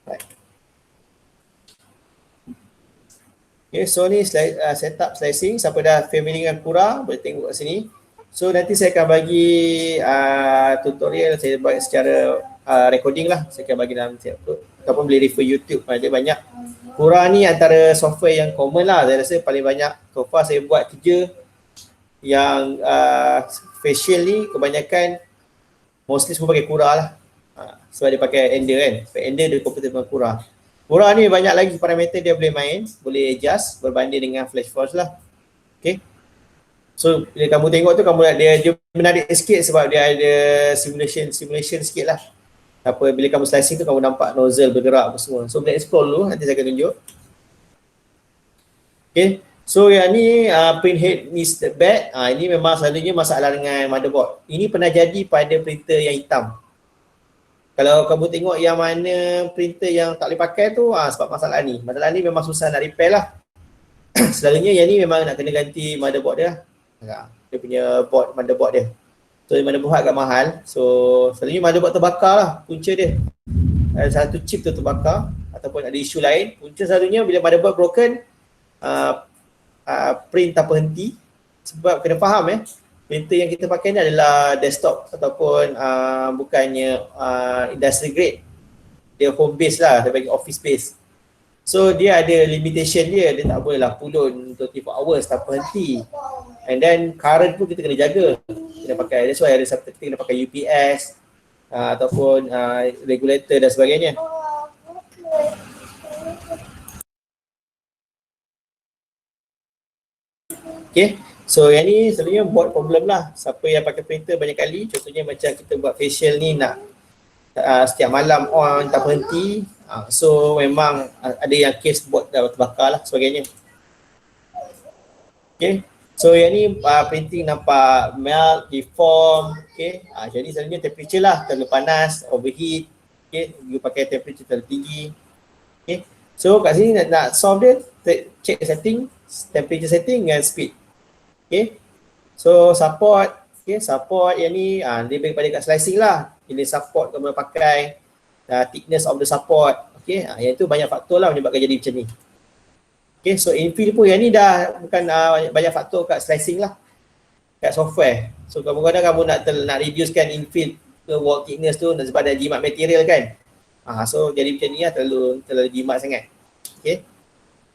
Right. Okay, so ni setup slicing. Siapa dah familiar dengan Cura boleh tengok kat sini. So nanti saya akan bagi tutorial, saya buat secara recording lah. Saya akan bagi dalam ataupun boleh refer YouTube. Dia banyak. Cura ni antara software yang common lah. Saya rasa paling banyak. So far saya buat kerja yang facial ni kebanyakan mostly semua pakai Cura lah. Sebab dia pakai Ender kan. Ender dia kompetitif dengan Cura. Cura ni banyak lagi parameter dia boleh main, boleh adjust berbanding dengan FlashForce lah. Okay. So bila kamu tengok tu, kamu dia menarik sikit sebab dia ada simulation sikit lah. Bila kamu slicing tu kamu nampak nozzle bergerak apa semua. So boleh explore dulu, nanti saya akan tunjuk. Okay, so yang ni print head miss the bed. Ini memang selalunya masalah dengan motherboard. Ini pernah jadi pada printer yang hitam. Kalau kamu tengok yang mana printer yang tak boleh pakai tu, sebab masalah ni. Masalah ni memang susah nak repair lah. Selalunya yang ni memang nak kena ganti motherboard dia. Dia punya motherboard dia. So motherboard agak mahal. So selalunya motherboard terbakar lah punca dia. Satu chip tu terbakar ataupun ada isu lain. Punca selalunya bila motherboard broken, print tak berhenti. Sebab kena faham printer yang kita pakai ni adalah desktop ataupun bukannya industry grade. Dia home base lah, dia bagi office base. So dia ada limitation dia tak boleh lah pulun 24 hours tak berhenti. And then current pun kita kena jaga. Kena pakai, that's why ada kita kena pakai UPS ataupun regulator dan sebagainya. Okay, so yang ni selalunya buat problem lah. Siapa yang pakai printer banyak kali, contohnya macam kita buat facial ni nak setiap malam on tak berhenti. So memang ada yang case buat dah terbakar lah sebagainya. Okay, so yang ni printing nampak melt, deform. Okay, jadi selalunya temperature lah, terlalu panas, overheat. Okay, you pakai temperature terlalu tinggi. Okay, so kat sini nak solve dia, check setting, temperature setting dengan speed. Okay, so support. Okay, support yang ni lebih kepada kat slicing lah. Bila support kamu pakai thickness of the support. Okay, yang tu banyak faktor lah menyebabkan jadi macam ni. Okay, so infill pun yang ni dah bukan banyak faktor kat slicing lah, kat software. So kadang-kadang kamu nak reducekan infill ke wall thickness tu sebab ada jimat material kan. So jadi macam ni lah, terlalu jimat sangat. Okay,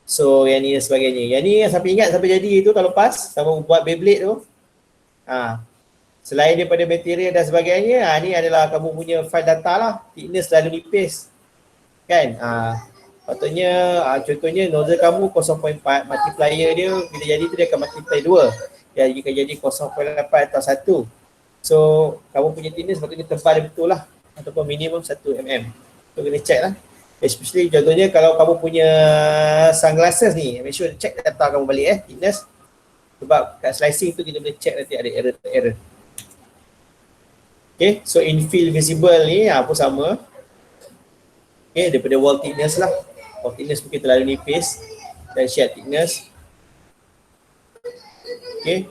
so yang ni dan sebagainya. Yang ni sampai ingat sampai jadi tu tahun lepas kamu buat Beyblade tu. Selain daripada material dan sebagainya, ni adalah kamu punya file data lah. Thickness selalu nipis kan. Patutnya contohnya nozzle kamu 0.4, multiplier dia bila jadi tu dia akan multiply 2. Dia akan jadi 0.8 atau 1. So kamu punya thickness patutnya tebal betul lah ataupun minimum 1 mm. So kena check lah. Especially contohnya kalau kamu punya sunglasses ni, make sure check data kamu balik thickness. Sebab kat slicing tu kita boleh check nanti ada error. Okay, so infill visible ni pun sama. Okay, daripada wall thickness lah. Wall thickness mungkin terlalu nipis dan shear thickness. Okay.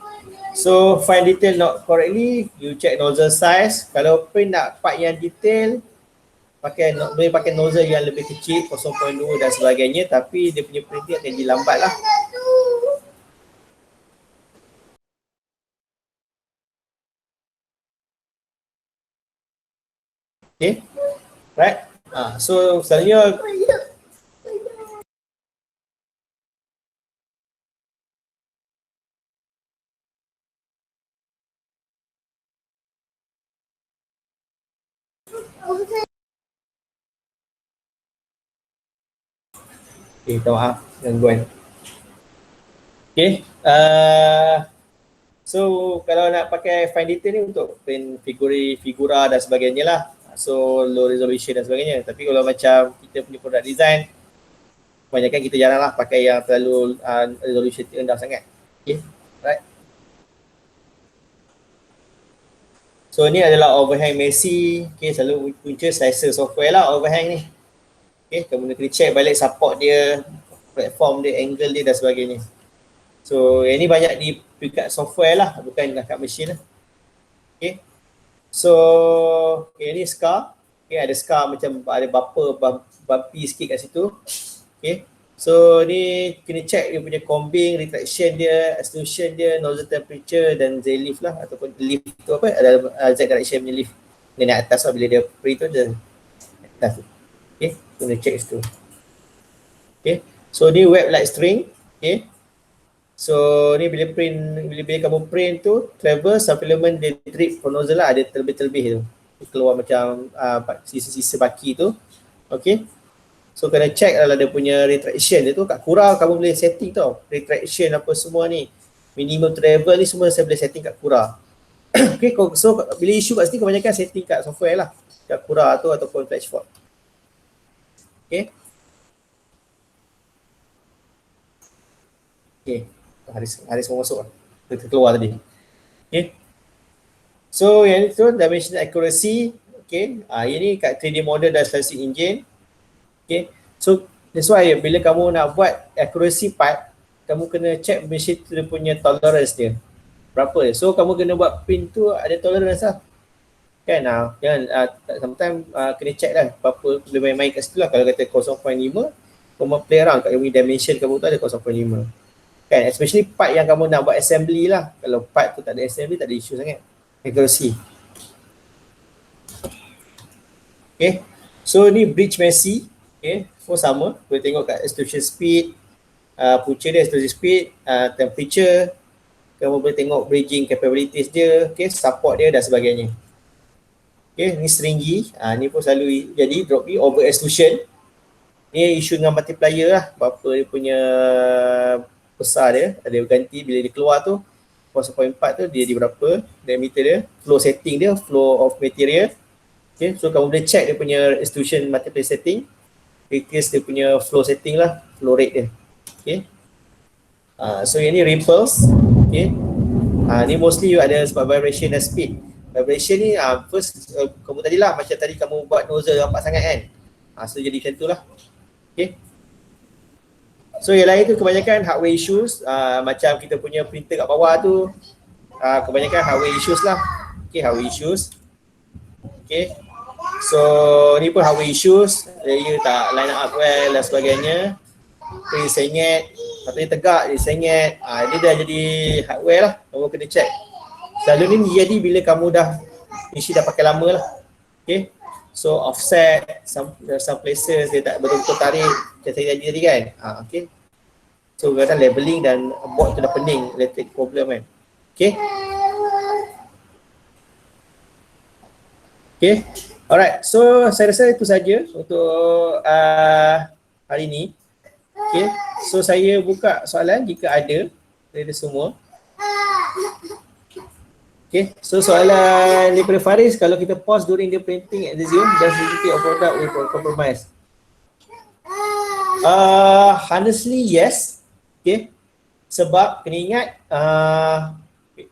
So find detail not correctly, you check nozzle size. Kalau print nak part yang detail, boleh pakai nozzle yang lebih kecil, 0.2 dan sebagainya, tapi dia punya printing akan jadi lambat lah. Okay, right? So selalunya minta maaf gangguan. Okay, so kalau nak pakai fine detail ni untuk print figura dan sebagainya lah. So low resolution dan sebagainya. Tapi kalau macam kita punya product design, kebanyakan kita jarang lah pakai yang terlalu resolution rendah sangat. Okay, right. So ni adalah overhang Messi. Okay, selalu punca slicer software lah overhang ni. Okay, kamu kena check balik support dia, platform dia, angle dia dan sebagainya. So yang ni banyak di dekat software lah, bukan dekat mesin lah. Okay, so okay, ni scar. Okay, ada scar macam ada bumpy sikit kat situ. Okay, so ni kena check dia punya combing, retraction dia, extrusion dia, nozzle temperature dan Z lift lah, ataupun lift tu apa, ada Z direction punya lift. Dia naik atas lah, bila dia print tu dia atas tu. Okay, kena check situ. Okay, so ni web light string. Okay, so ni bila kamu print tu, travel supplement dia drip for nozzle lah, ada terlebih-terlebih tu, dia keluar macam sisa-sisa baki tu. Okay, so kena check lah dia punya retraction dia tu. Kat Cura kamu boleh setting tau, retraction apa semua ni, minimum travel ni semua saya boleh setting kat Cura. Okay, so bila issue kat sini kebanyakan setting kat software lah, kat Cura tu ataupun Flashforce. Okay. Okay, Haris mau masuk lah. Kita keluar tadi. Okay. So yang itu dimensional accuracy. Okay, ini kat 3D model dan slicing engine. Okay, so that's why bila kamu nak buat accuracy part, kamu kena check mesin tu dia punya tolerance dia berapa. So kamu kena buat pin tu ada tolerance lah. Kan, jangan sometimes kena check lah apa boleh main-main kat situ lah. Kalau kata 0.5, kamu play around kat dimension kamu tu ada 0.5 kan, especially part yang kamu nak buat assembly lah. Kalau part tu tak ada assembly, tak ada issue sangat accuracy. Okay, so ni bridge Messi. Okay, so sama, boleh tengok kat extrusion speed, punca dia extrusion speed, temperature, kamu boleh tengok bridging capabilities dia, okay, support dia dan sebagainya. Okay, ni stringy, ni pun selalu jadi drop B over extrusion. Ni isu dengan multiplier lah, berapa dia punya besar dia, ada ganti bila dia keluar tu 0.4 tu dia di berapa diameter dia, flow setting dia, flow of material. Okay, so kamu boleh check dia punya extrusion multiplier setting, radius dia punya flow setting lah, flow rate dia. Okay, so yang ni ripples. Okay, ni mostly ada sebab vibration dan speed. Vibration ni first kamu tadi lah, macam tadi kamu buat nozzle nampak sangat kan, so jadi macam tu lah. Okay, so yang lain tu kebanyakan hardware issues, macam kita punya printer kat bawah tu, kebanyakan hardware issues lah. Okay, hardware issues. Okay, so ni pun hardware issues, layer tak line up well dan sebagainya, print sengit, patutnya tegak dia sengit, dia dah jadi hardware lah, kamu kena check. Selalu ni jadi bila kamu dah isi dah pakai lama lah. Okay, so offset, some places dia tak betul-betul tarik macam saya tadi kan. Okay, so kadang leveling dan board tu dah pening, electric problem kan. Okay, okay, alright, so saya rasa itu saja untuk hari ni. Okay, so saya buka soalan jika ada dari semua. Okay, so soalan daripada Faris, kalau kita pause during the printing at the Zoom, does the quality of product will compromise? Honestly, yes. Okay, sebab kena ingat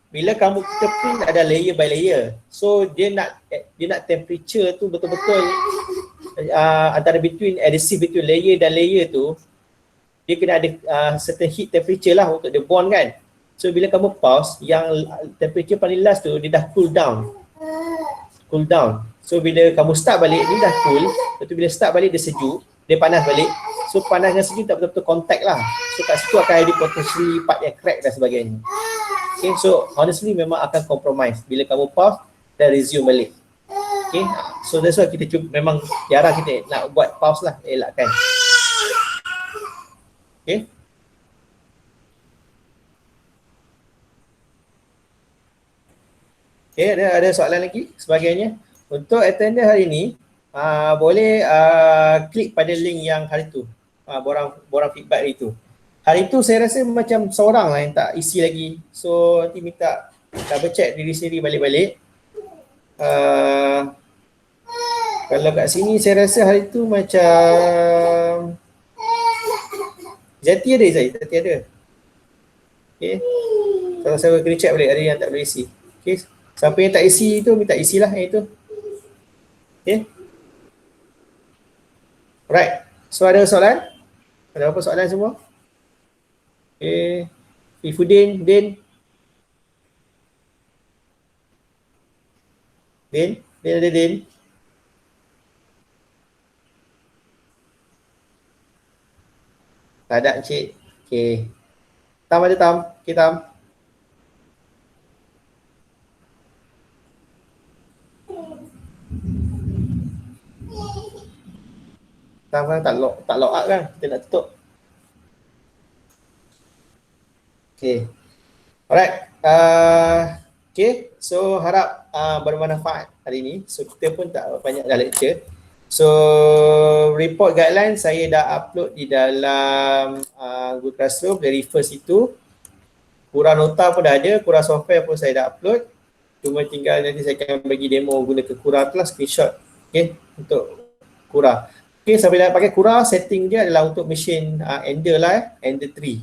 bila kita print ada layer by layer, so dia nak temperature tu betul-betul antara adhesive between layer dan layer tu, dia kena ada certain heat temperature lah untuk dia bond kan. So bila kamu pause, yang temperature paling last tu dia dah cool down. So bila kamu start balik, dia dah cool. Lepas tu bila start balik dia sejuk, dia panas balik. So panas dengan sejuk tak betul-betul contact lah. So kat situ akan ada potentially part yang crack dan sebagainya. Okay, so honestly memang akan compromise. Bila kamu pause, dan resume balik. Okay, so that's why kita cuba, memang jarang kita nak buat pause lah, elakkan. Okay. Okay, ada soalan lagi sebagainya. Untuk attender hari ni, boleh klik pada link yang hari tu, borang feedback hari tu. Hari tu saya rasa macam seorang lah yang tak isi lagi. So nanti minta double check diri sendiri balik-balik. Kalau kat sini saya rasa hari tu macam Zati ada Zai? Zati ada. Okay. Kalau saya kena check balik ada yang tak boleh isi. Okay. Siapa yang tak isi tu minta isilah yang itu. Okay. Alright. So ada soalan? Ada apa soalan semua? Okay. Ifudin, Din. Din ada Din. Tak ada Encik. Okay. Tam ada Tam. Okay Tam. Tam kan tak lock up kan. Kita nak tutup. Okay. Alright. Okay. So harap bermanfaat hari ni. So kita pun tak banyak dah lecture. So report guideline saya dah upload di dalam Google Classroom dari first itu. Kurang nota pun dah ada, kurang software pun saya dah upload. Cuma tinggal nanti saya akan bagi demo guna ke Quora tu lah, screenshot. Okay, untuk Quora. Okay, sampai dah pakai Quora, setting dia adalah untuk mesin Ender lah, Ender 3.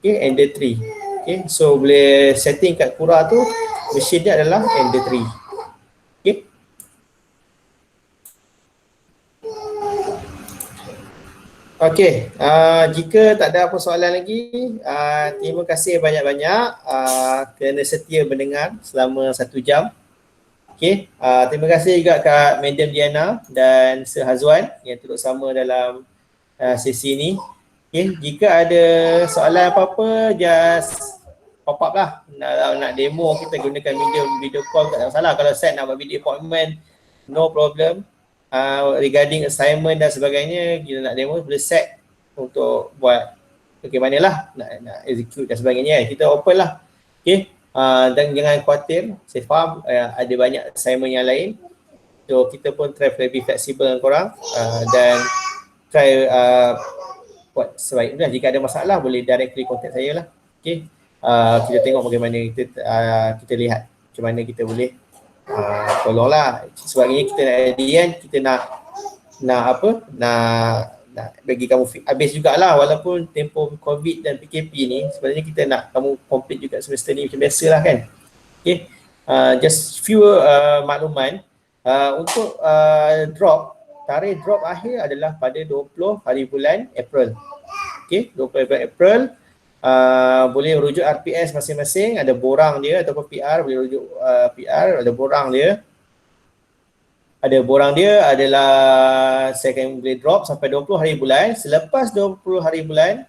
Okay, Ender 3. Okay, so boleh setting kat Quora tu, mesin dia adalah Ender 3. Okay. Okay, jika tak ada apa soalan lagi, terima kasih banyak-banyak kerana setia mendengar selama 1 jam. Okay, terima kasih juga Kak Madam Diana dan Sir Hazwan yang turut sama dalam sesi ini. Okay, jika ada soalan apa-apa, just pop up lah. Nak demo kita gunakan video call, tak ada masalah. Kalau set nak buat video appointment, no problem. Regarding assignment dan sebagainya, kita nak demo boleh set untuk buat bagaimanalah nak execute dan sebagainya. Kita open lah. Okay. Dan jangan khawatir, saya faham ada banyak assignment yang lain. So kita pun try lebih fleksibel dengan korang dan try buat sebaik lah. Jika ada masalah boleh directly contact saya lah. Okay. Kita tengok bagaimana kita lihat macam mana kita boleh tolong lah. Sebagainya kita nak bagi kamu habis jugalah, walaupun tempoh COVID dan PKP ni sebenarnya kita nak kamu complete juga semester ni macam biasa lah kan. Okay, just few makluman untuk tarikh drop akhir adalah pada 20 hari bulan April. Okay, 20 bulan April. Boleh rujuk RPS masing-masing, ada borang dia ataupun PR, boleh rujuk PR, ada borang dia. Ada borang dia adalah saya akan boleh drop sampai 20 hari bulan. Selepas 20 hari bulan,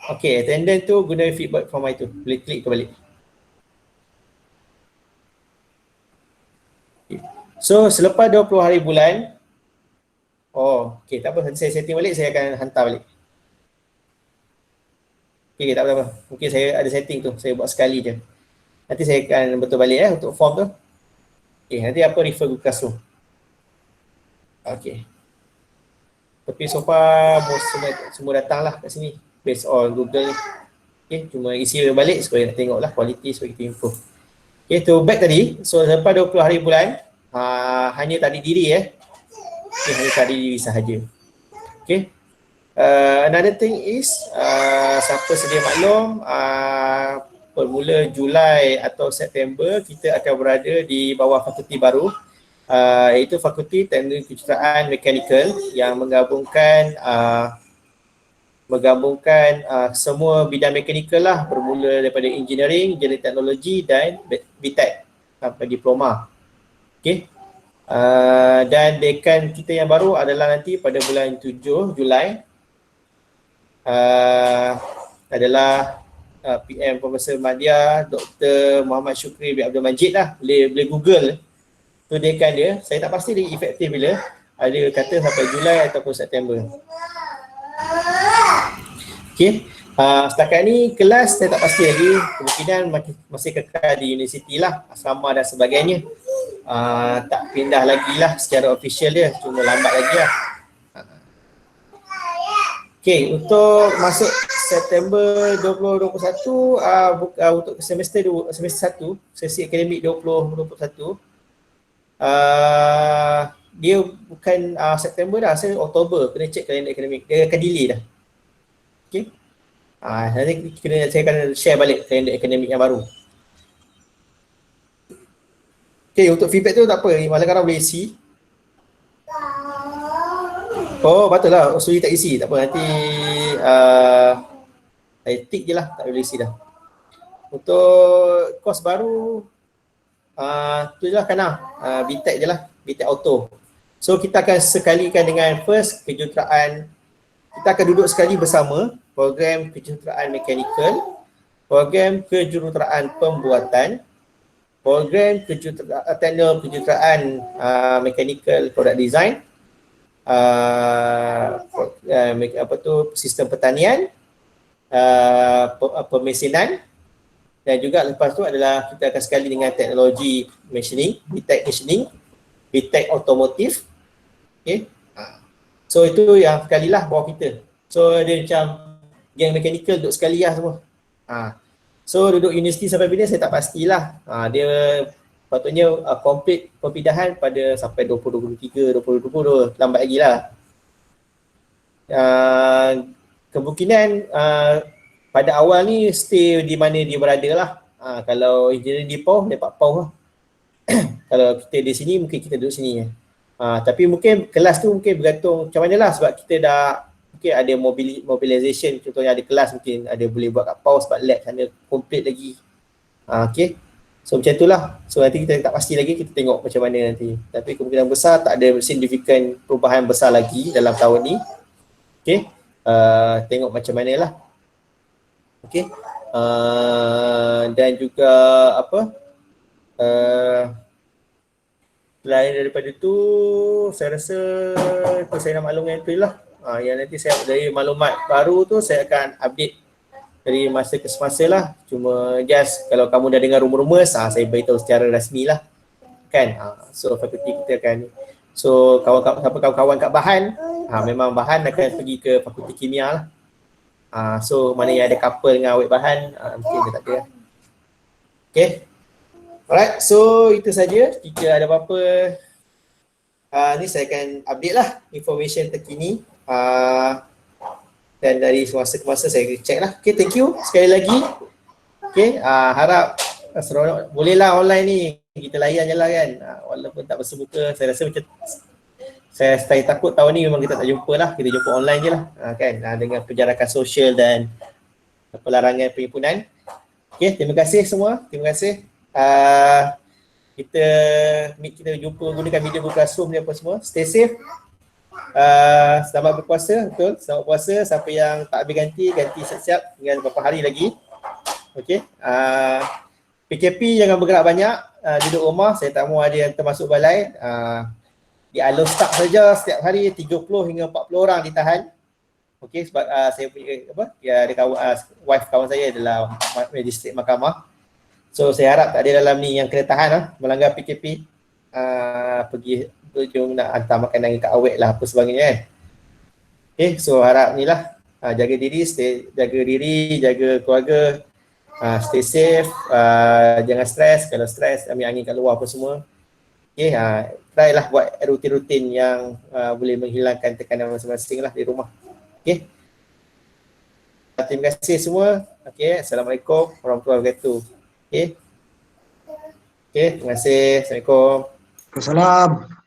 okay, attendant tu guna feedback form itu, boleh klik ke balik. Okay. So selepas 20 hari bulan, okay, tak apa, nanti saya setting balik, saya akan hantar balik. Okay, tak apa-apa. Mungkin saya ada setting tu, saya buat sekali je. Nanti saya akan betul balik untuk form tu. Okay, nanti apa refer Google Classroom. Okay. Tapi so far semua datang lah kat sini based on Google ni. Okay, cuma isi balik supaya nak tengok lah quality supaya kita improve. Okay, to back tadi. So lepas 20 hari bulan, hanya tarik diri Okay, hanya tarik diri sahaja. Okay. Another thing is, siapa sedia maklum, bermula Julai atau September kita akan berada di bawah fakulti baru, iaitu Fakulti Teknik Kejuruteraan Mekanikal yang menggabungkan menggabungkan semua bidang mekanikal lah, bermula daripada engineering, engineering teknologi dan BTEC sampai diploma. Okay. Dan dekan kita yang baru adalah nanti pada bulan 7 Julai adalah PM Profesor Madya, Dr. Muhammad Syukri bin Abdul Majid lah. Boleh Google tu dekan dia. Saya tak pasti dia efektif bila. Ada kata sampai Julai ataupun September. Okay. Setakat ni kelas saya tak pasti lagi. Kemungkinan masih kekal di universiti lah, asrama dan sebagainya. Tak pindah lagi lah secara official dia. Cuma lambat lagi lah. Okay, untuk masuk September 2021 untuk semester 1, sesi akademik 2021, dia bukan September dah, saya Oktober, kena cek kalender akademik, dia akan delay dah. Okay. Nanti saya akan share balik kalender akademik yang baru. Okay, untuk feedback tu tak apa, malam sekarang boleh isi. Oh, betul lah, Suri tak isi, tak apa, nanti saya tick je lah, tak boleh isi dah. Untuk kos baru, tu je lah Kana, BTEC je lah, BTEC Auto. So kita akan sekalikan dengan first kejuruteraan, kita akan duduk sekali bersama program kejuruteraan mekanikal, program kejuruteraan pembuatan, program kejuruteraan mechanical product design, sistem pertanian, pemesinan, dan juga lepas tu adalah kita akan sekali dengan teknologi machining, BTEC machining, BTEC automotive. Okay. So itu yang sekali lah bawah kita. So dia macam geng mechanical duduk sekali lah semua. So duduk universiti sampai bila saya tak pastilah. Dia patutnya complete perpindahan pada sampai 2023, 2020, lambat lagi lah. Kemungkinan pada awal ni stay di mana dia berada lah. Kalau engineering di PAU, dapat PAU lah. Kalau kita di sini, mungkin kita duduk sini. Tapi mungkin kelas tu mungkin bergantung macam mana lah, sebab kita dah mungkin ada mobilization, contohnya ada kelas mungkin ada boleh buat kat PAU sebab lab sana complete lagi. Okay. So macam itulah. So nanti kita tak pasti lagi, kita tengok macam mana nanti. Tapi kemungkinan besar tak ada signifikan perubahan besar lagi dalam tahun ni. Okay. Tengok macam mana lah. Okay. Dan juga apa? Selain daripada tu, saya rasa itu saya nak maklumkan itu lah. Yang nanti saya dari maklumat baru tu saya akan update dari masa ke semasa lah. Cuma just kalau kamu dah dengar rumor-rumor, saya beritahu secara rasmi lah. Kan? So fakulti kita akan, so kawan-kawan kat Bahan, memang Bahan akan pergi ke fakulti kimia lah. So mana yang ada couple dengan awet Bahan, mungkin dia tak ada lah. Okay. Alright, so itu saja. Jika ada apa-apa, ni saya akan update lah information terkini. Dan dari semasa ke masa saya check lah. Okay, thank you sekali lagi. Okay, harap seronok. Bolehlah online ni, kita layan je lah kan. Walaupun tak bersemuka, saya rasa macam saya takut tahun ni memang kita tak jumpa lah. Kita jumpa online je lah kan, dengan penjarakan sosial dan pelarangan penghimpunan. Okay, terima kasih semua. Terima kasih. Kita jumpa gunakan video Google Classroom ni apa semua. Stay safe. Selamat berpuasa, betul. Selamat puasa. Siapa yang tak habis ganti siap-siap, tinggal beberapa hari lagi. Okey. PKP jangan bergerak banyak, duduk rumah. Saya tak mahu ada yang termasuk balai. Di allow staff saja setiap hari 30 hingga 40 orang ditahan. Okey, sebab saya punya ada kawan, wife kawan saya adalah magistrate mahkamah. So saya harap tak ada dalam ni yang kena tahan melanggar PKP, pergi berjung nak hantar makanan kat awet lah apa sebagainya kan. Okay, so harap ni lah, jaga diri, jaga keluarga, stay safe, jangan stres. Kalau stres ambil angin kat luar apa semua. Okay, try lah buat rutin-rutin yang boleh menghilangkan tekanan masing-masing lah di rumah. Okay, terima kasih semua. Okay, Assalamualaikum warahmatullahi wabarakatuh. Okay. Okay, terima kasih. Assalamualaikum. Waalaikumsalam.